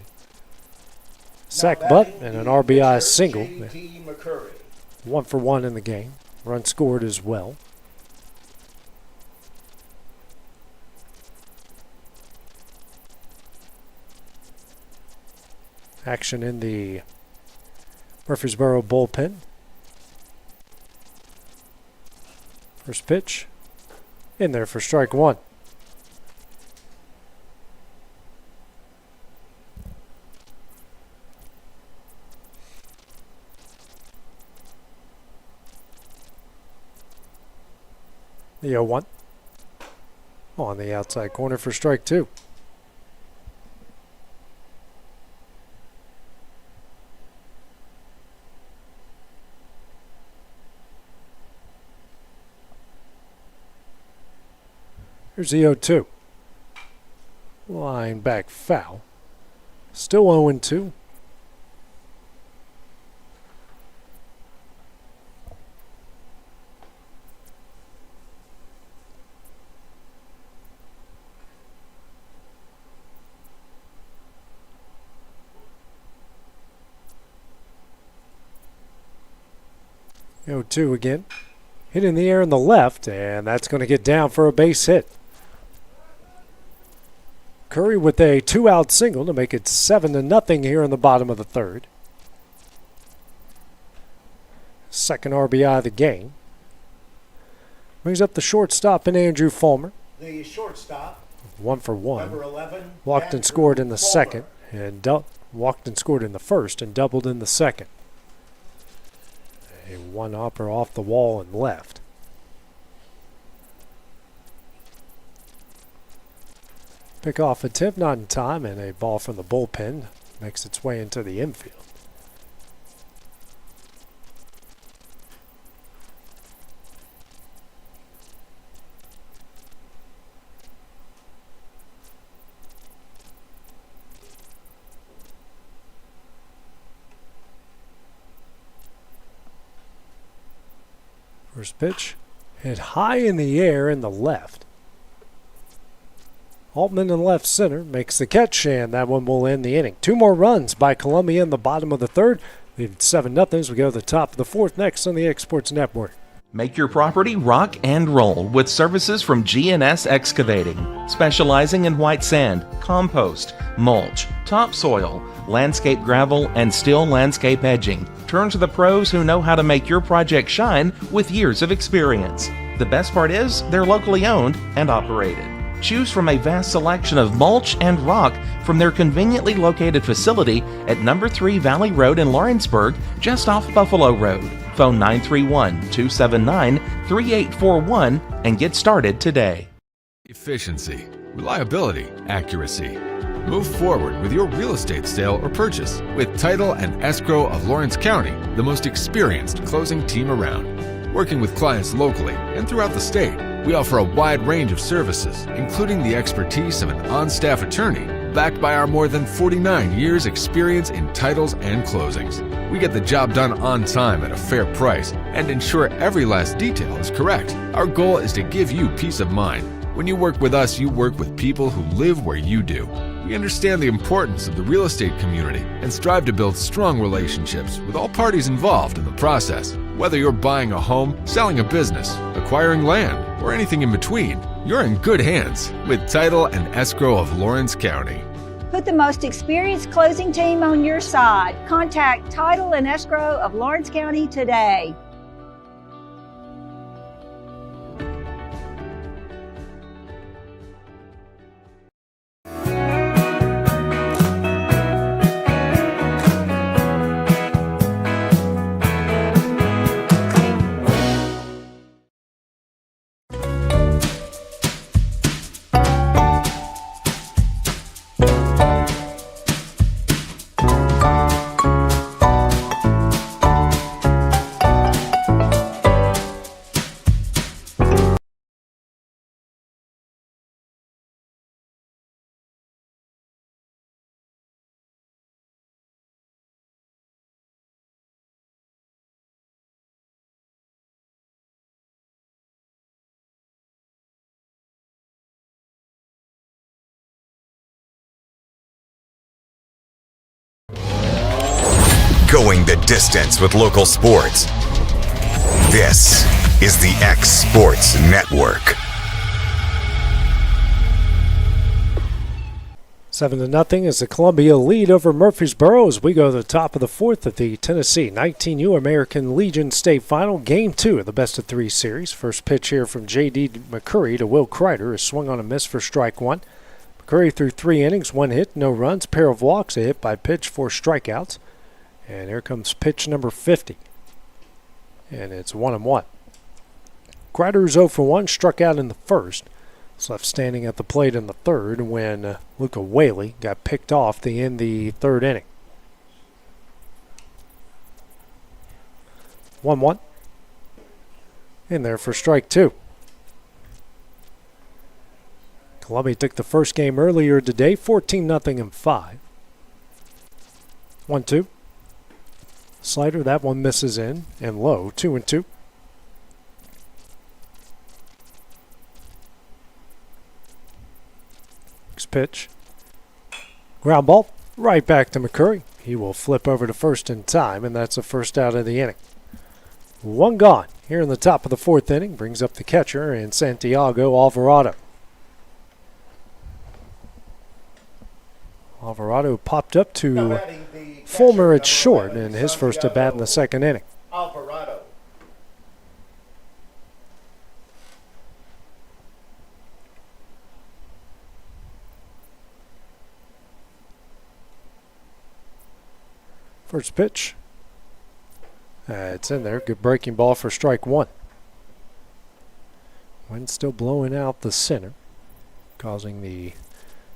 Sack butt and an RBI single. 1 for 1 in the game. Run scored as well. Action in the Murfreesboro bullpen. First pitch in there for strike one. The 0-1 on the outside corner for strike two. Here's the 0-2. Line back foul. Still 0-2. Go 2 again. Hit in the air in the left, and that's going to get down for a base hit. Curry with a 2-out single to make it 7-0 here in the bottom of the third. Second RBI of the game. Brings up the shortstop in Andrew Fulmer. The shortstop. 1 for 1. Number 11. Walked and scored in the second, and walked and scored in the first, and doubled in the second. A one-hopper off the wall and left. Pick-off attempt not in time, and a ball from the bullpen makes its way into the infield. First pitch hit high in the air in the left. Altman in left center makes the catch, and that one will end the inning. 2 more runs by Columbia in the bottom of the third. Leave it 7-0 as we go to the top of the fourth next on the Exports Network. Make your property rock and roll with services from G&S Excavating, specializing in white sand, compost, mulch, topsoil, landscape gravel, and steel landscape edging. Turn to the pros who know how to make your project shine with years of experience. The best part is they're locally owned and operated. Choose from a vast selection of mulch and rock from their conveniently located facility at number 3 Valley Road in Lawrenceburg, just off Buffalo Road. Phone 931-279-3841 and get started today. Efficiency, reliability, accuracy. Move forward with your real estate sale or purchase with Title and Escrow of Lawrence County, the most experienced closing team around. Working with clients locally and throughout the state, we offer a wide range of services, including the expertise of an on-staff attorney, backed by our more than 49 years experience in titles and closings. We get the job done on time at a fair price and ensure every last detail is correct. Our goal is to give you peace of mind. When you work with us, you work with people who live where you do. We understand the importance of the real estate community and strive to build strong relationships with all parties involved in the process. Whether you're buying a home, selling a business, acquiring land, or anything in between, you're in good hands with Title and Escrow of Lawrence County. Put the most experienced closing team on your side. Contact Title and Escrow of Lawrence County today. Going the distance with local sports. This is the X Sports Network. 7-0 is the Columbia lead over Murfreesboro as we go to the top of the fourth of the Tennessee 19U American Legion State Final, Game 2 of the best-of-3 series. First pitch here from J.D. McCurry to Will Kreider is swung on a miss for strike one. McCurry threw 3 innings, 1 hit, no runs, pair of walks, a hit by pitch, 4 strikeouts. And here comes pitch number 50. And it's 1-1. Kreider is 0 for 1, struck out in the first. Was left standing at the plate in the third when Luca Whaley got picked off to end the third inning. 1-1. In there for strike 2. Columbia took the first game earlier today, 14-0 in 5. 1-2. Slider, that one misses in, and low, 2-2. Next pitch. Ground ball, right back to McCurry. He will flip over to first in time, and that's the first out of the inning. 1 gone here in the top of the fourth inning, brings up the catcher and Santiago Alvarado. Alvarado popped up to Fulmer at short in his first at bat in the second inning. Alvarado. First pitch. It's in there. Good breaking ball for strike 1. Wind still blowing out the center, causing the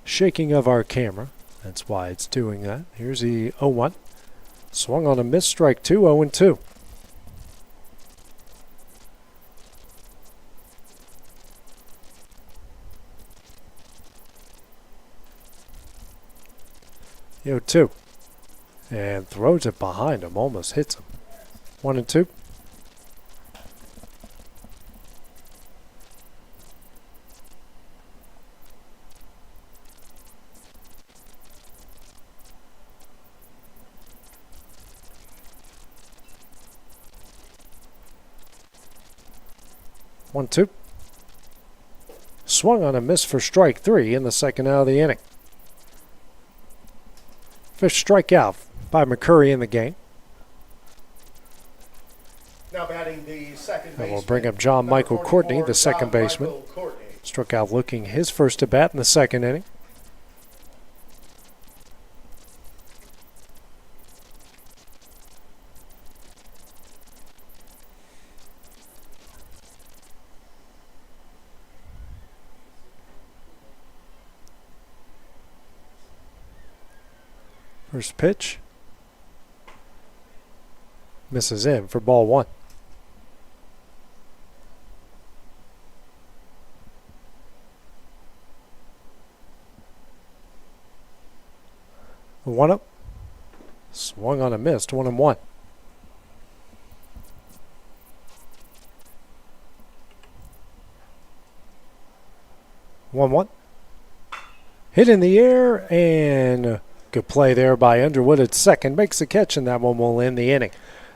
shaking of our camera. That's why it's doing that. Here's the 0-1. Swung on a miss, strike 2, 0-2. The 0-2. And throws it behind him, almost hits him. 1-2. One, two. Swung on a miss for strike 3 in the second out of the inning. Fifth strikeout by McCurry in the game. Now batting the second baseman. And we'll bring up John Michael Courtney, the second baseman. Struck out looking his first at bat in the second inning. First pitch. Misses in for ball 1. One up. Swung on a missed. 1-1. One. Hit in the air and good play there by Underwood at second. Makes the catch, and that one will end the inning.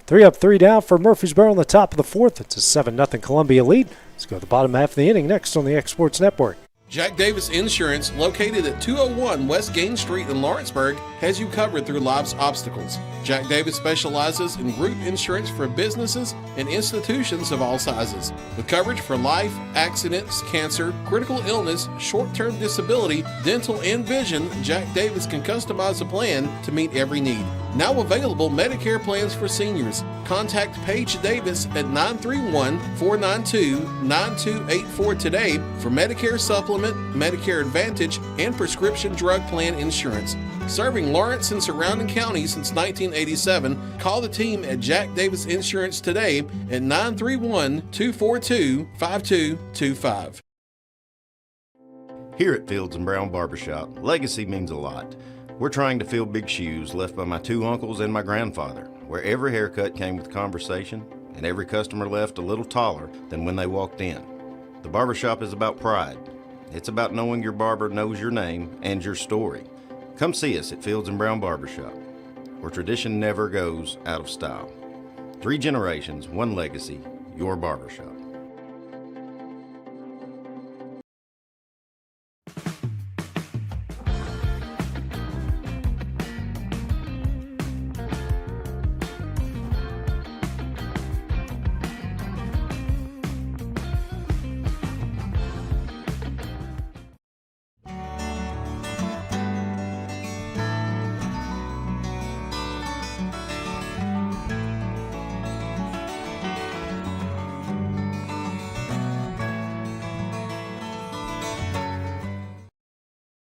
3 up, 3 down for Murfreesboro on the top of the fourth. It's a 7-0 Columbia lead. Let's go to the bottom half of the inning next on the X Sports Network. Jack Davis Insurance, located at 201 West Gain Street in Lawrenceburg, has you covered through life's obstacles. Jack Davis specializes in group insurance for businesses and institutions of all sizes. With coverage for life, accidents, cancer, critical illness, short-term disability, dental, and vision, Jack Davis can customize a plan to meet every need. Now available Medicare plans for seniors. Contact Paige Davis at 931-492-9284 today for Medicare Supplement, Medicare Advantage, and prescription drug plan insurance. Serving Lawrence and surrounding counties since 1987, call the team at Jack Davis Insurance today at 931-242-5225. Here at Fields & Brown Barbershop, legacy means a lot. We're trying to fill big shoes left by my 2 uncles and my grandfather, where every haircut came with conversation and every customer left a little taller than when they walked in. The barbershop is about pride. It's about knowing your barber knows your name and your story. Come see us at Fields & Brown Barbershop. where tradition never goes out of style. 3 generations, 1 legacy, your barbershop.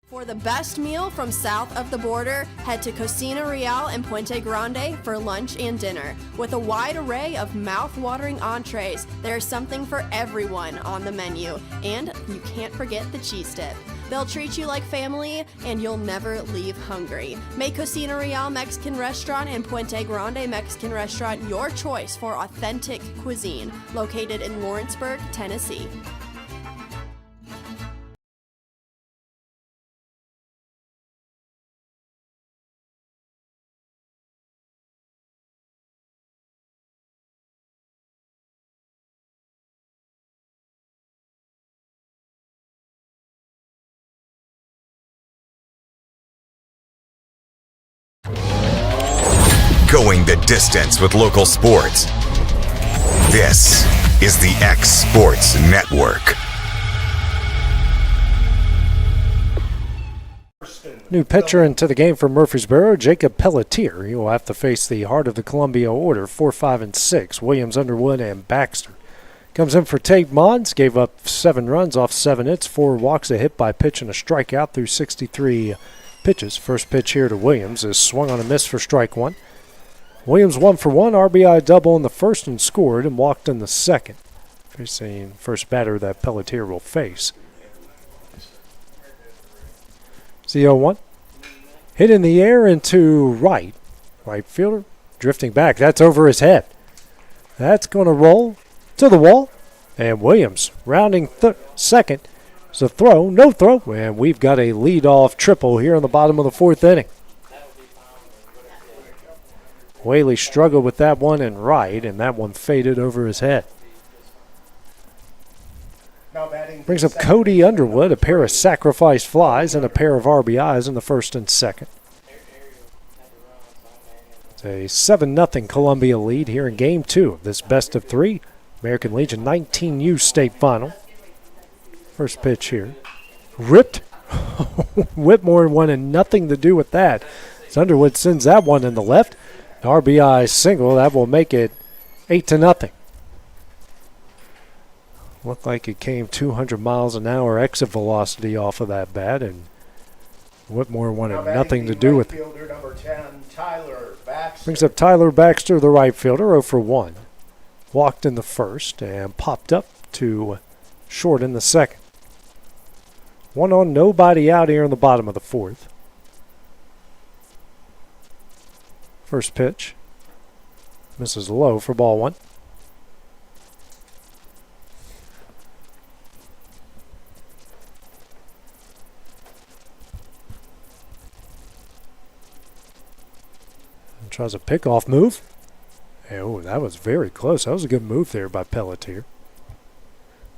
For the best meal from south of the border, head to Cocina Real in Puente Grande for lunch and dinner. With a wide array of mouth-watering entrees, there's something for everyone on the menu. And you can't forget the cheese dip. They'll treat you like family, and you'll never leave hungry. Make Cocina Real Mexican Restaurant and Puente Grande Mexican Restaurant your choice for authentic cuisine, located in Lawrenceburg, Tennessee. Going the distance with local sports. This is the X Sports Network. New pitcher into the game for Murfreesboro, Jacob Pelletier. He will have to face the heart of the Columbia order, 4, 5, and 6, Williams, Underwood, and Baxter. Comes in for Tate Mons, gave up 7 runs off 7 hits, 4 walks, a hit by pitch, and a strikeout through 63 pitches. First pitch here to Williams is swung on a miss for strike 1. Williams 1 for 1, RBI double in the first and scored, and walked in the second. Facing first batter that Pelletier will face. The 0-1. Hit in the air into right. Right fielder drifting back. That's over his head. That's going to roll to the wall. And Williams rounding second. It's a throw, no throw. And we've got a leadoff triple here in the bottom of the 4th inning. Whaley struggled with that one in right, and that one faded over his head. Brings up Cody Underwood, a pair of sacrifice flies and a pair of RBIs in the first and second. It's a 7-0 Columbia lead here in Game 2 of this best of 3 American Legion 19U state final. First pitch here. Ripped. Whitmore wanted nothing to do with that. As Underwood sends that one in the left. An RBI single, that will make it 8-0. Looked like it came 200 miles an hour exit velocity off of that bat, and Whitmore wanted nothing to do with it. Number 10, Tyler Baxter. Brings up Tyler Baxter, the right fielder, 0 for 1. Walked in the first and popped up to short in the second. 1 on, nobody out here in the bottom of the 4th. First pitch. Misses low for ball 1. And tries a pickoff move. Oh, that was very close. That was a good move there by Pelletier.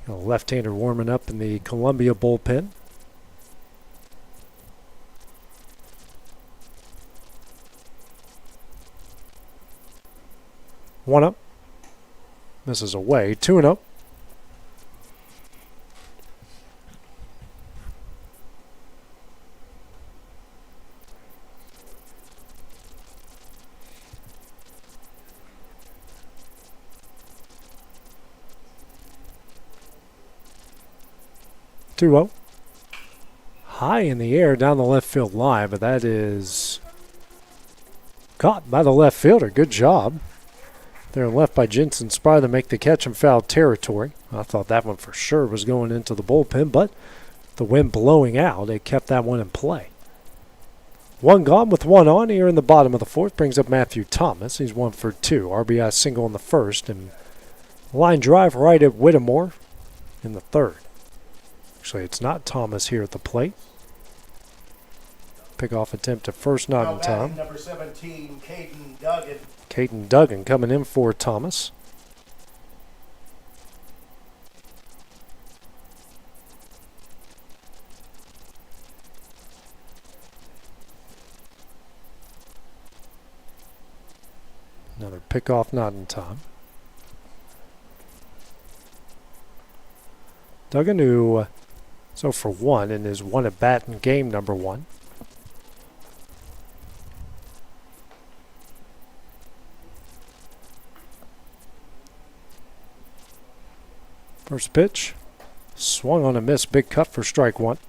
A left-hander warming up in the Columbia bullpen. One up. Misses away. 2-0. High in the air down the left field line, but that is caught by the left fielder. Good job. They're left by Jensen Spry to make the catch in foul territory. I thought that one for sure was going into the bullpen, but the wind blowing out, it kept that one in play. 1 gone with 1 on here in the bottom of the 4th. Brings up Matthew Thomas. He's 1 for 2. RBI single in the first, and line drive right at Whittemore in the 3rd. Actually, it's not Thomas here at the plate. Pickoff attempt at first, not in time. Number 17, Caden Duggan. Caden Duggan coming in for Thomas. Another pickoff, not in time. Duggan, who so for 1 in his 1 at bat in game number 1. First pitch, swung on a miss, big cut for strike 1.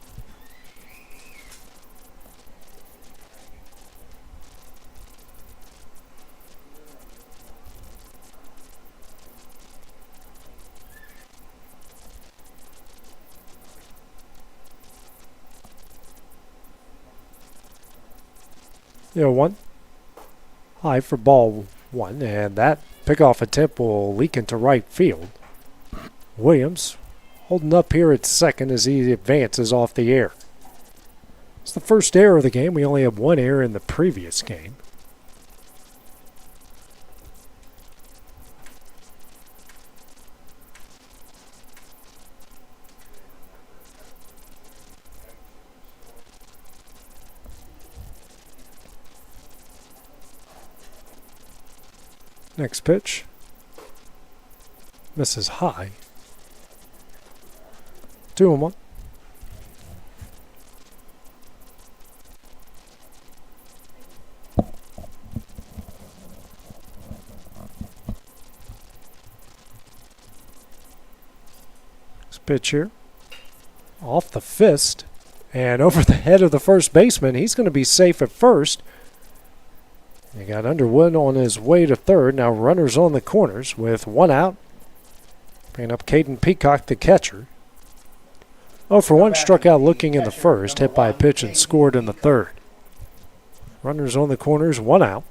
One high for ball 1, and that pickoff attempt will leak into right field. Williams holding up here at second as he advances off the air. It's the first error of the game. We only have 1 error in the previous game. Next pitch. Misses high. 2-1. Next pitch here. Off the fist and over the head of the first baseman. He's going to be safe at first. He got Underwood on his way to third. Now runners on the corners with 1 out. Bringing up Caden Peacock, the catcher. 0 for 1, struck out looking in the first, hit by a pitch and scored in the third. Runners on the corners, 1 out.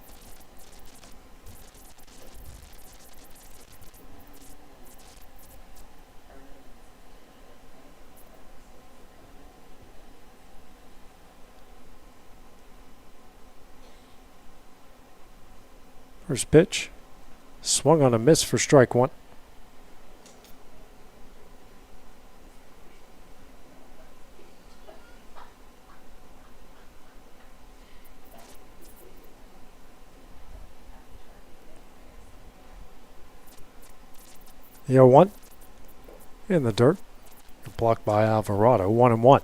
First pitch, swung on a miss for strike 1. The 0-1 in the dirt, blocked by Alvarado, 1-1.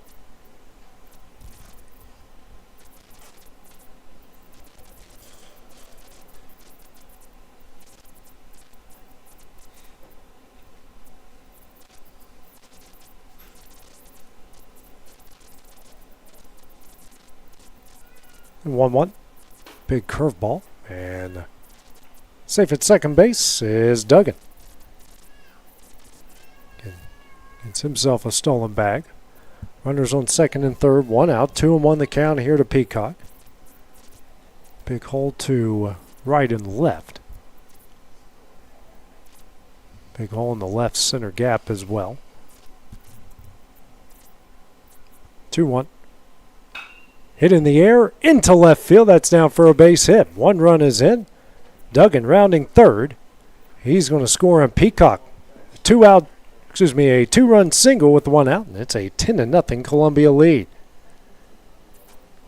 And 1-1, big curveball, and safe at second base is Duggan. Gets himself a stolen bag. Runners on second and third, 1 out, 2-1 the count here to Peacock. Big hole to right and left. Big hole in the left center gap as well. 2-1. Hit in the air into left field. That's down for a base hit. 1 run is in. Duggan rounding third. He's going to score on Peacock. A 2-run single with 1 out, and it's a 10-0 Columbia lead.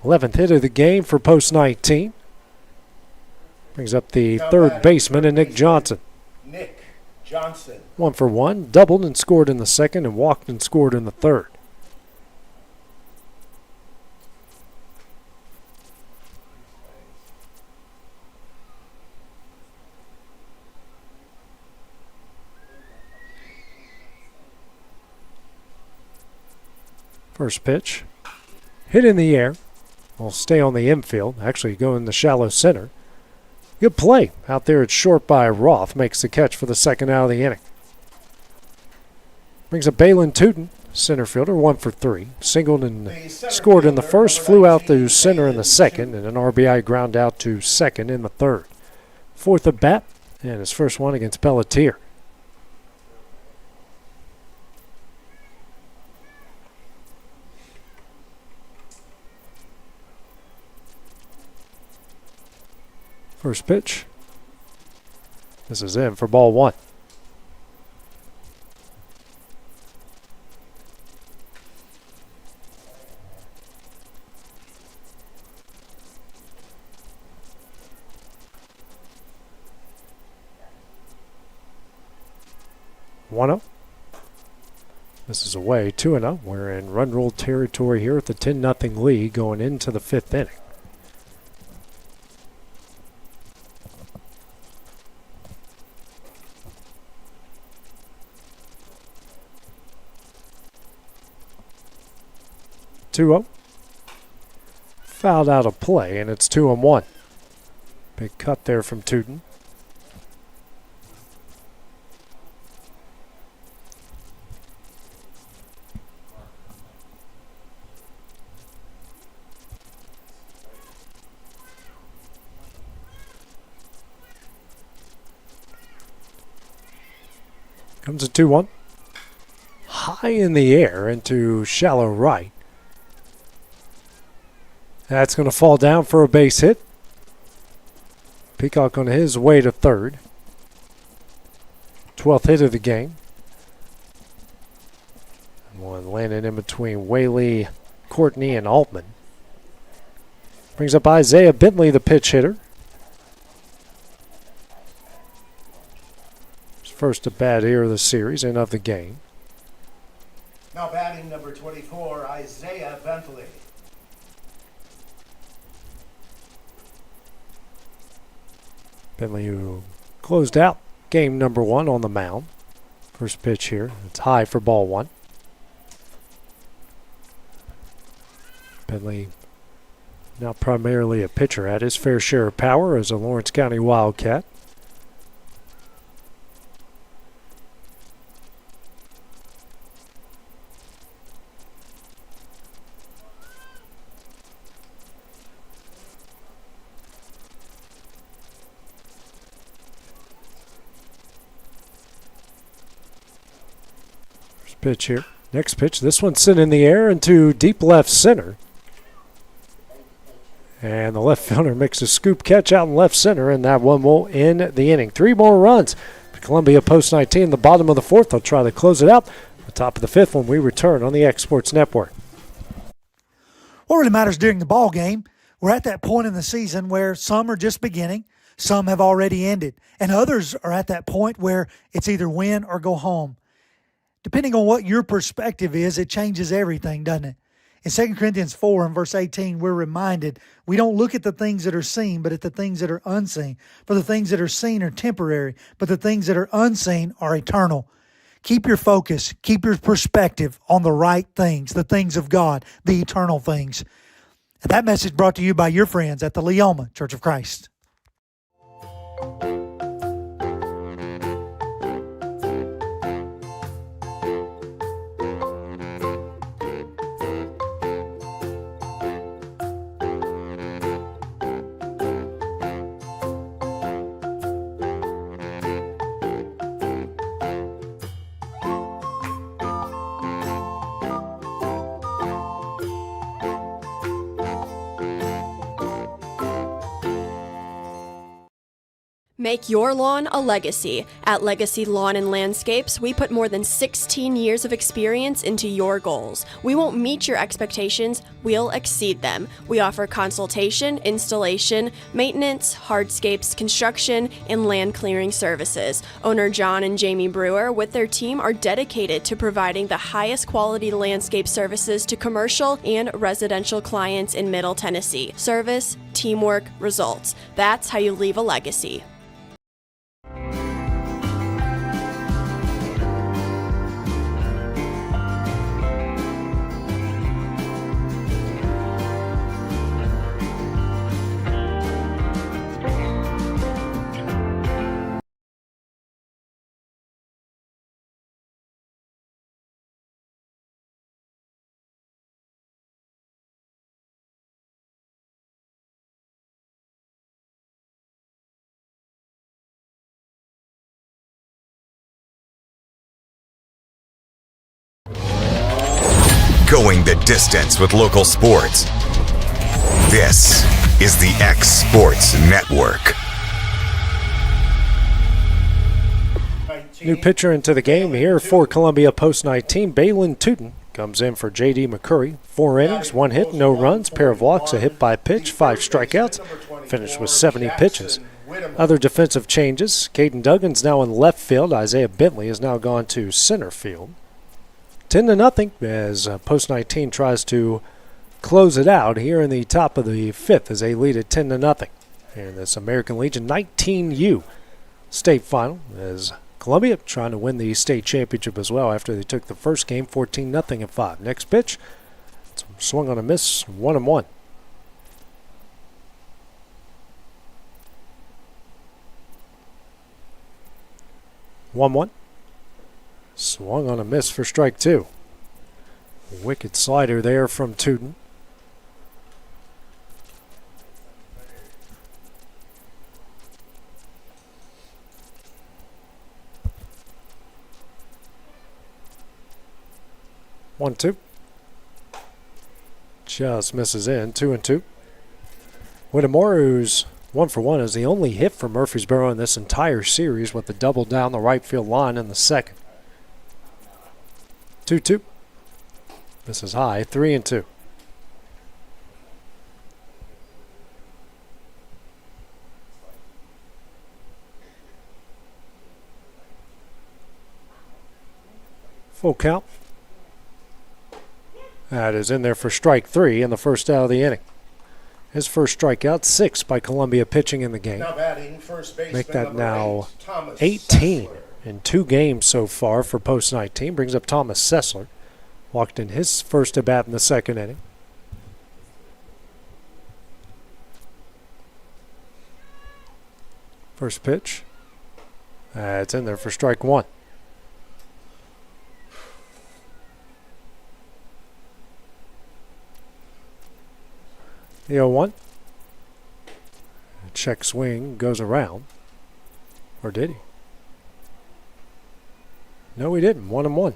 11th hit of the game for post 19. Brings up the third baseman and Nick Johnson. Nick Johnson. 1 for 1, doubled and scored in the second, and walked and scored in the third. First pitch, hit in the air. Will stay on the infield, actually go in the shallow center. Good play out there at short by Roth. Makes the catch for the second out of the inning. Brings up Balin Tootin, center fielder, 1 for 3. Singled and scored in the first, flew out to center in the second, and an RBI ground out to second in the third. 4th at bat, and his first one against Pelletier. First pitch. This is in for ball one. One-oh. This is away, 2-0. We're in run rule territory here at the 10-0 lead going into the fifth inning. Two-oh. Fouled out of play, and it's 2-1. Big cut there from Tootin. Comes a 2-1. High in the air into shallow right. That's going to fall down for a base hit. Peacock on his way to third. 12th hit of the game. One landed in between Whaley, Courtney, and Altman. Brings up Isaiah Bentley, the pitch hitter. First at bat here of the series and of the game. Now batting number 24, Isaiah Bentley. Bentley, who closed out game number one on the mound. First pitch here. It's high for ball one. Bentley now primarily a pitcher, at his fair share of power as a Lawrence County Wildcat. Pitch here. Next pitch. This one's sent in the air into deep left center. And the left fielder makes a scoop catch out in left center, and that one will end the inning. 3 more runs. Columbia post 19, the bottom of the fourth. They'll try to close it out. The top of the fifth when we return on the X Sports Network. What really matters during the ball game, we're at that point in the season where some are just beginning, some have already ended, and others are at that point where it's either win or go home. Depending on what your perspective is, it changes everything, doesn't it? In 2 Corinthians 4 and verse 18, we're reminded we don't look at the things that are seen, but at the things that are unseen. For the things that are seen are temporary, but the things that are unseen are eternal. Keep your focus, keep your perspective on the right things, the things of God, the eternal things. And that message brought to you by your friends at the Leoma Church of Christ. Make your lawn a legacy. At Legacy Lawn and Landscapes, we put more than 16 years of experience into your goals. We won't meet your expectations, we'll exceed them. We offer consultation, installation, maintenance, hardscapes, construction, and land clearing services. Owner John and Jamie Brewer with their team are dedicated to providing the highest quality landscape services to commercial and residential clients in Middle Tennessee. Service, teamwork, results. That's how you leave a legacy. Going the distance with local sports. This is the X Sports Network. New pitcher into the game here for Columbia Post 19, Balin Tootin. Comes in for J.D. McCurry. 4 innings, 1 hit, no runs, pair of walks, a hit by pitch, 5 strikeouts. Finished with 70 pitches. Other defensive changes. Caden Duggan's now in left field. Isaiah Bentley has now gone to center field. 10-0 as Post 19 tries to close it out here in the top of the 5th as they lead at 10-0. And this American Legion 19U state final as Columbia trying to win the state championship as well after they took the first game 14-0 in 5. Next pitch, it's swung on a miss, 1-1. Swung on a miss for strike 2. Wicked slider there from Tootin. One, two. Just misses in. 2-2. Whittemore, who's 1 for 1, is the only hit for Murfreesboro in this entire series with the double down the right field line in the second. 2-2. This is high. 3-2. Full count. That is in there for strike 3 in the first out of the inning. His first strikeout, 6 by Columbia pitching in the game. Now batting, first baseman Make that now 8, 18 in 2 games so far for Post 19. Brings up Thomas Sessler. Walked in his first at bat in the second inning. First pitch. It's in there for strike 1. The 0-1. Check swing goes around. Or did he? No, he didn't. 1-1.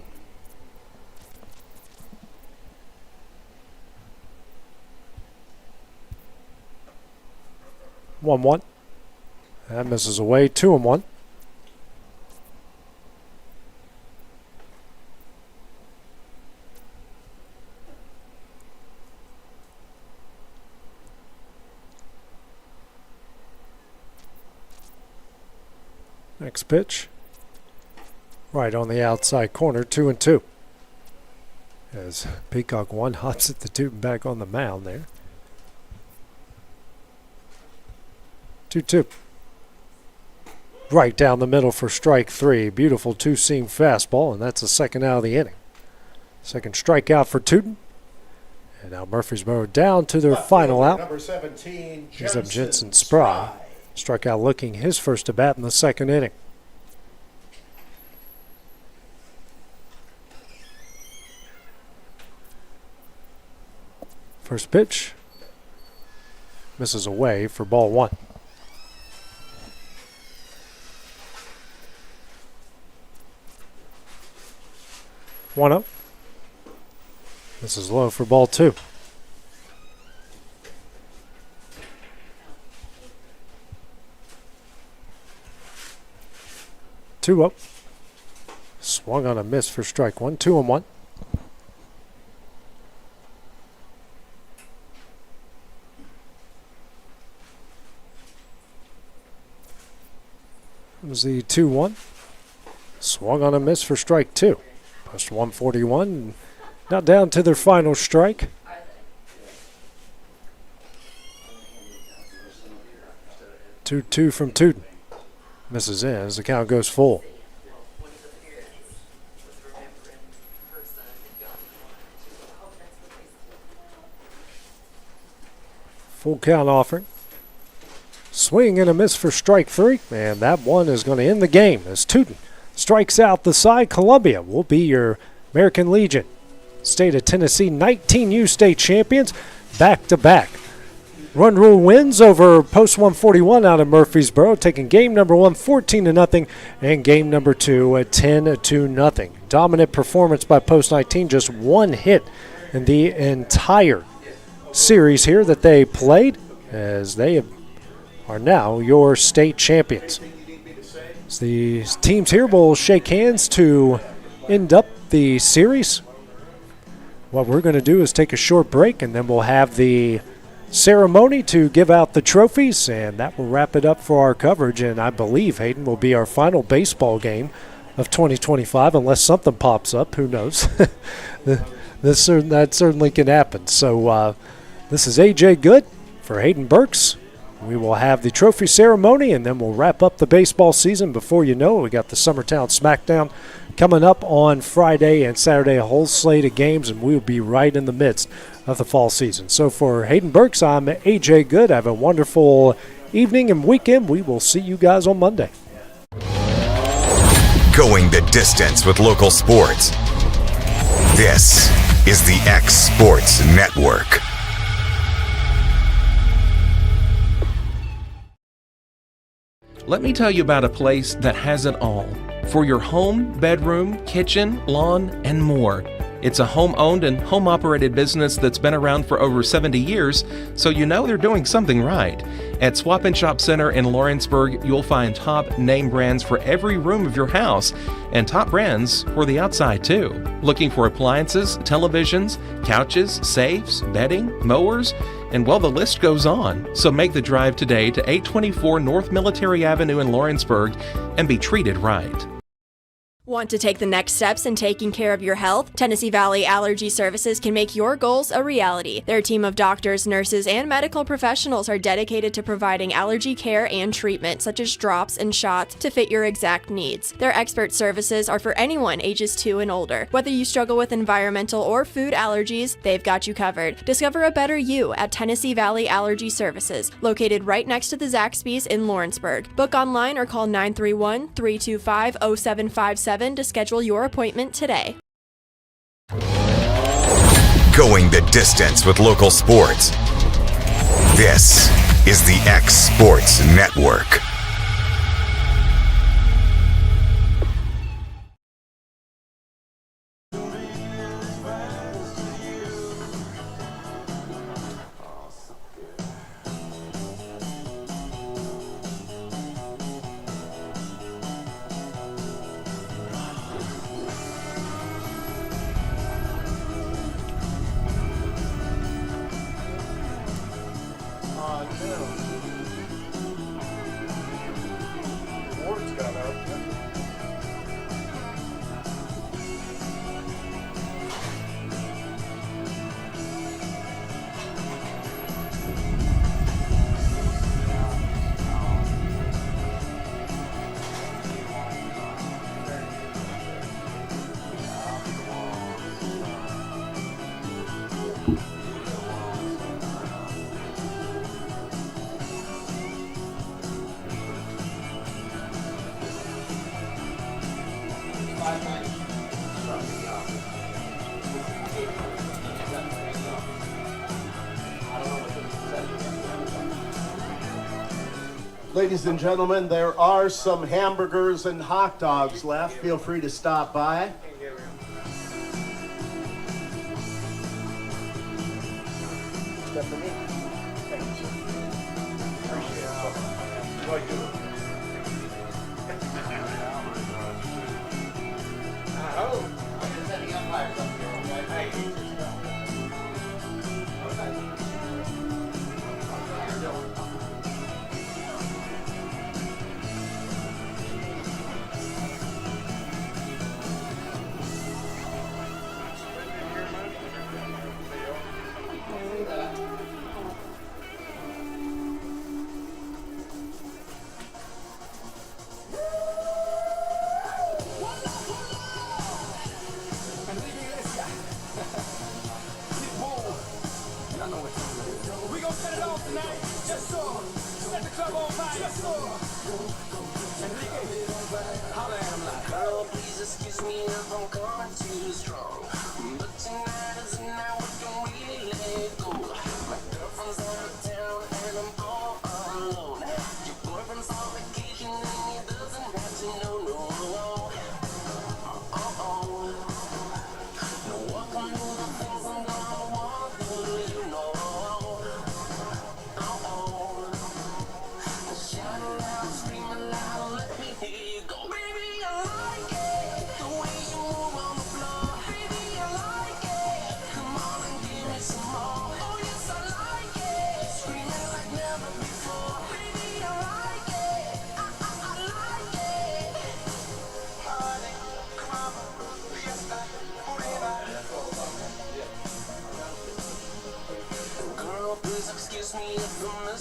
That misses away. 2-1. Next pitch. Right on the outside corner, 2-2. As Peacock 1 hops at the Tootin back on the mound there. 2-2. Right down the middle for strike 3. Beautiful 2-seam fastball, and that's the second out of the inning. Second strikeout for Tootin. And now Murfreesboro down to their final out. Number 17, Here's up Jensen Spry. Struck out looking his first at bat in the second inning. First pitch. Misses away for ball 1. One up. This is low for ball 2. Two up. Swung on a miss for strike 1. 2-1. That was the 2-1. Swung on a miss for strike 2. Post 141. Now down to their final strike. Two from Tootin. Misses in as the count goes full. Full count offering. Swing and a miss for strike 3. And that one is going to end the game as Tootin strikes out the side. Columbia will be your American Legion State of Tennessee 19U state champions back-to-back. Run Rule wins over Post 141 out of Murfreesboro, taking game number 1 14-0 and game number 2 10-0. Dominant performance by Post 19, just 1 hit in the entire series here that they played, as they are now your state champions. As the teams here will shake hands to end up the series. What we're going to do is take a short break, and then we'll have the ceremony to give out the trophies, and that will wrap it up for our coverage. And I believe, Hayden, will be our final baseball game of 2025, unless something pops up. Who knows? That certainly can happen. So this is A.J. Good for Hayden Burks. We will have the trophy ceremony, and then we'll wrap up the baseball season. Before you know it, we got the Summertown Smackdown coming up on Friday and Saturday, a whole slate of games, and we'll be right in the midst of the fall season. So for Hayden Burks, I'm A.J. Good. Have a wonderful evening and weekend. We will see you guys on Monday. Going the distance with local sports. This is the X Sports Network. Let me tell you about a place that has it all for your home, bedroom, kitchen, lawn, and more. It's a home-owned and home-operated business that's been around for over 70 years, so you know they're doing something right. At Swap and Shop Center in Lawrenceburg, you'll find top name brands for every room of your house, and top brands for the outside too. Looking for appliances, televisions, couches, safes, bedding, mowers, and well, the list goes on. So make the drive today to 824 North Military Avenue in Lawrenceburg and be treated right. Want to take the next steps in taking care of your health? Tennessee Valley Allergy Services can make your goals a reality. Their team of doctors, nurses, and medical professionals are dedicated to providing allergy care and treatment, such as drops and shots, to fit your exact needs. Their expert services are for anyone ages 2 and older. Whether you struggle with environmental or food allergies, they've got you covered. Discover a better you at Tennessee Valley Allergy Services, located right next to the Zaxby's in Lawrenceburg. Book online or call 931-325-0757 to schedule your appointment today. Going the distance with local sports. This is the X Sports Network. Ladies and gentlemen, there are some hamburgers and hot dogs left. Feel free to stop by. Step for me. Thank you, sir. Appreciate it. Enjoy doing it. Oh, I'm just setting umpires up here, okay? Hey,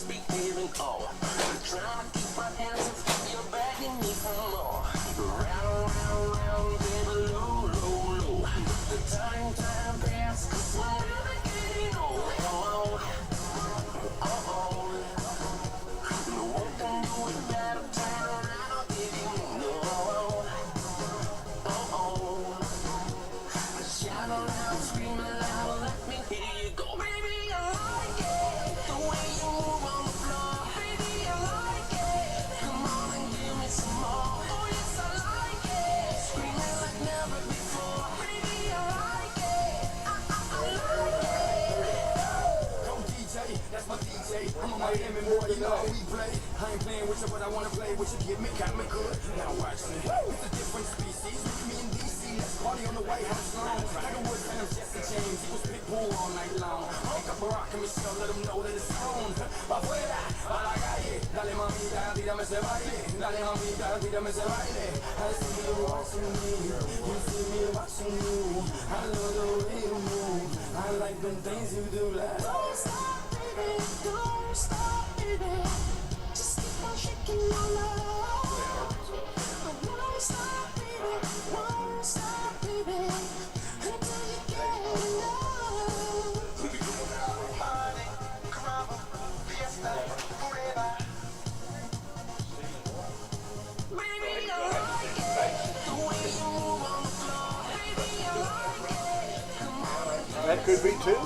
must be hearing all. Trying to keep my hands up, you're begging me for more. Round, round, round, baby, low, low, low. The time passes, 'cause we're never getting old. Oh, oh, oh. No one can do it better, turn around, I'll give you more. Oh, oh. Shout aloud, scream aloud, let me hear you go. Baby, I like it, the way you move on the floor. Baby, I like it, come on and give me some more. Oh yes, I like it, screaming like never before. Baby, I like it, I like it. Go DJ, that's my DJ. I'm a Miami boy, you know how we play. I ain't playing with you, but I wanna play with you. Get me, got me good. Now watch me. It's a different species. Me and DC, let's party on the White House lawn. Like a Wood Phantom, Jesse James, he was Pitbull all night long. Wake up Barack and Michelle, let them know that it's on. Pa' afuera, a la calle. Dale mamita, tírame ese baile. Dale mamita, tírame ese baile. I see you watching me, you see me watching you. I love the way you move. I like the things you do like. Don't stop, baby, don't stop, baby. Just keep on shaking your love. Won't stop, baby, won't stop, baby. Until you get enough. Party, caramba, fiesta, forever. Baby, I like it, the way you move on the floor. Baby, I like it. Come on and give That could be two.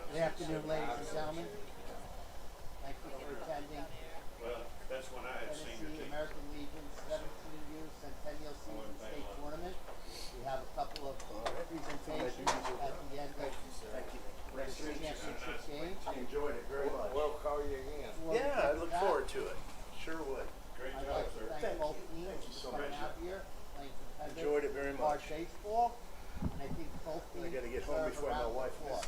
Good afternoon, ladies and gentlemen. Thank you for attending. Well, that's when I had senior Tennessee team. American Legion's 17U Centennial Season State Tournament. We have a couple of presentations at the end of the championship game. I enjoyed it very much. We'll call you again. Yeah, I look forward to it. Sure would. Great I'd job, like to sir. thank both teams Thank you so for coming much. out here, playing competitive Enjoyed it very hard much. baseball. And I think both teams I gotta get home deserve before a my round of wife applause.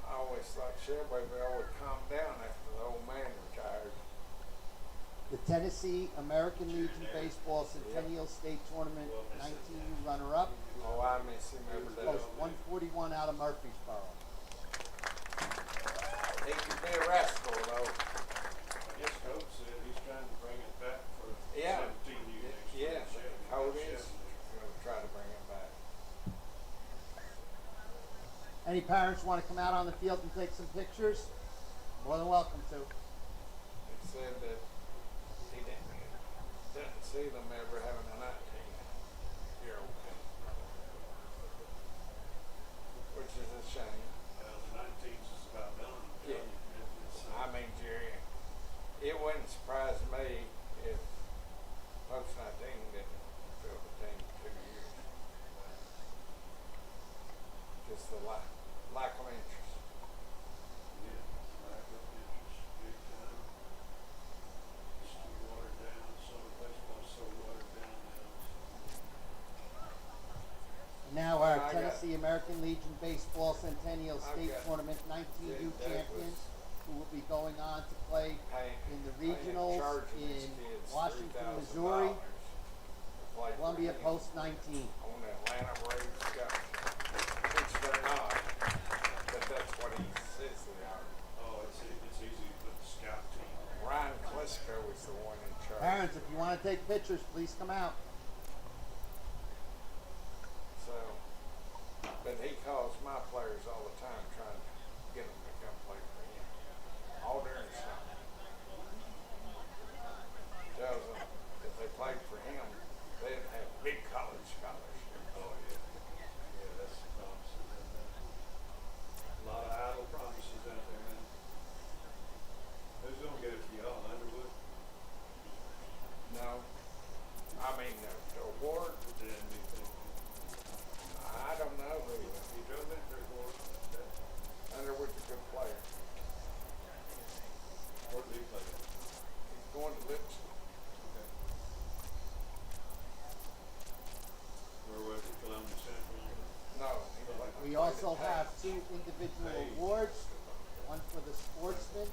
I always thought Shelby would calm down after the old man retired. The Tennessee American Legion Baseball Centennial State Tournament 19U runner-up. Oh, I miss him every day. Post 141 out of Murfreesboro. He could be a rascal, though. I guess Coach said he's trying to bring it back for Yeah. 17 years. Yeah, Cody is going to try to bring it back. Any parents want to come out on the field and take some pictures? More than welcome to. It said that he didn't see them ever having a 19-year-old team, which is a shame. The 19s is about done. Yeah. I mean, Jerry, it wouldn't surprise me if Post 19 didn't fill the team in 2 years. Just the lack of interest. Yeah, lack of interest, big time. It's too watered down. Summer baseball's so watered down now. Now our Tennessee American Legion Baseball Centennial State Tournament 19U champions who will be going on to play in the regionals in Washington, Missouri, Columbia Post 19. On the Atlanta Braves scholarship, which they're not, but that's what he says they are. Oh, it's easy to put the scout team. Ryan Klesko is the one in charge. Parents, if you want to take pictures, please come out. So, but he calls my players all the time trying to get them to come play for him. All during summer. Tells them if they played for him, they'd have big college scholarships. Oh, yeah. Yeah, that's the promises out there. A lot of idle promises out there, man. Who's going to get it for y'all? Underwood? No. I mean, the award, The MVP. I don't know who He drove in for award. Underwood's a good player. Where did he play? He's going to Lipscomb. Okay. Where was he? Columbia Central? No, he played. We also have 2 individual awards, one for the sportsman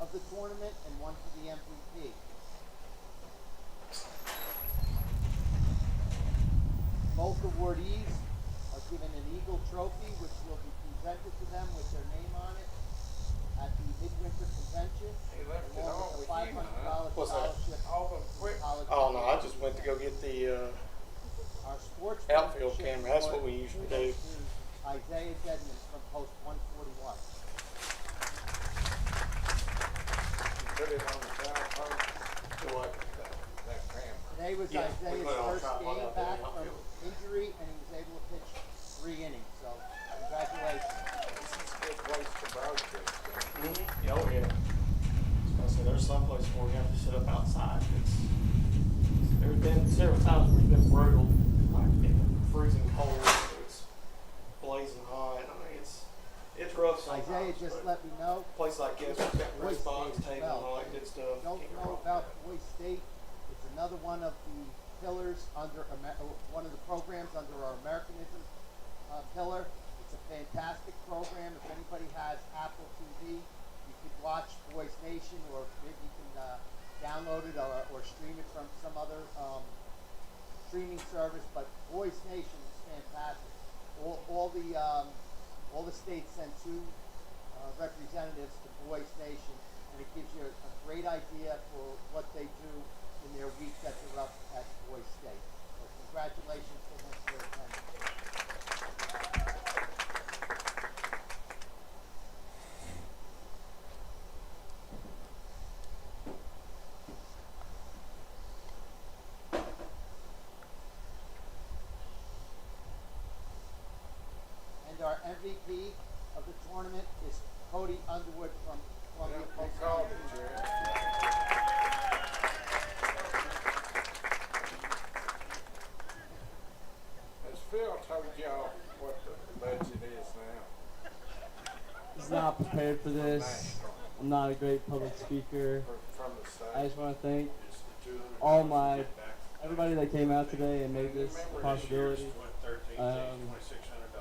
of the tournament and one for the MVP. Both awardees are given an Eagle Trophy, which will be presented to them with their name on it at the Midwinter Convention, He left it along all with with a you, $500 huh? What's that? scholarship. All the quick. College Oh no, I education. just went to go get the Our sports outfield camera. That's what we usually do. Isaiah Dedman from Post 141. You put it on the foul post. Do what? That camera. Today was Yeah, we Isaiah's put it on first top of game that back outfield. from injury, and he was able to pitch 3 innings. So, congratulations. This is a good place to broadcast. Yeah, oh yeah. I said there's some places where we have to sit up outside. There's been several times where it's been brutal, like in the freezing cold. It's blazing hot. I mean, it's rough sometimes. Isaiah just let me know. Place like this, we've got Boise race box State as table and well. all that good stuff. Don't Can't go know wrong with about that. Boise State. It's another one of the pillars under one of the programs under our Americanism pillar. It's a fantastic program. If anybody has Apple TV, you could watch Voice Nation, or maybe you can download it or stream it from some other streaming service. But Voice Nation is fantastic. All the states send 2 representatives to Voice Nation, and it gives you a great idea for what they do in their week that they're up at Boise State. So congratulations to them for attending. And our MVP of the tournament is Cody Underwood from Columbia Post. You called it, Jerry. Has Phil told y'all what the budget is now? He's not prepared for this. I'm not a great public speaker. From the state. I just want to thank everybody that came out today and made this a possibility.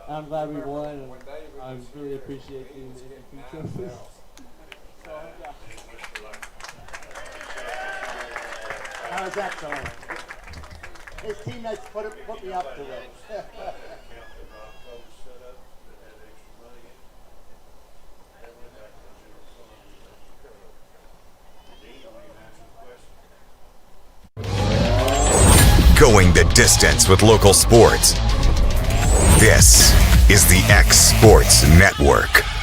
I'm glad we won, and I really appreciate the MVP trophy. How's that going? His teammates put me up to it. Going the distance with local sports. This is the X Sports Network.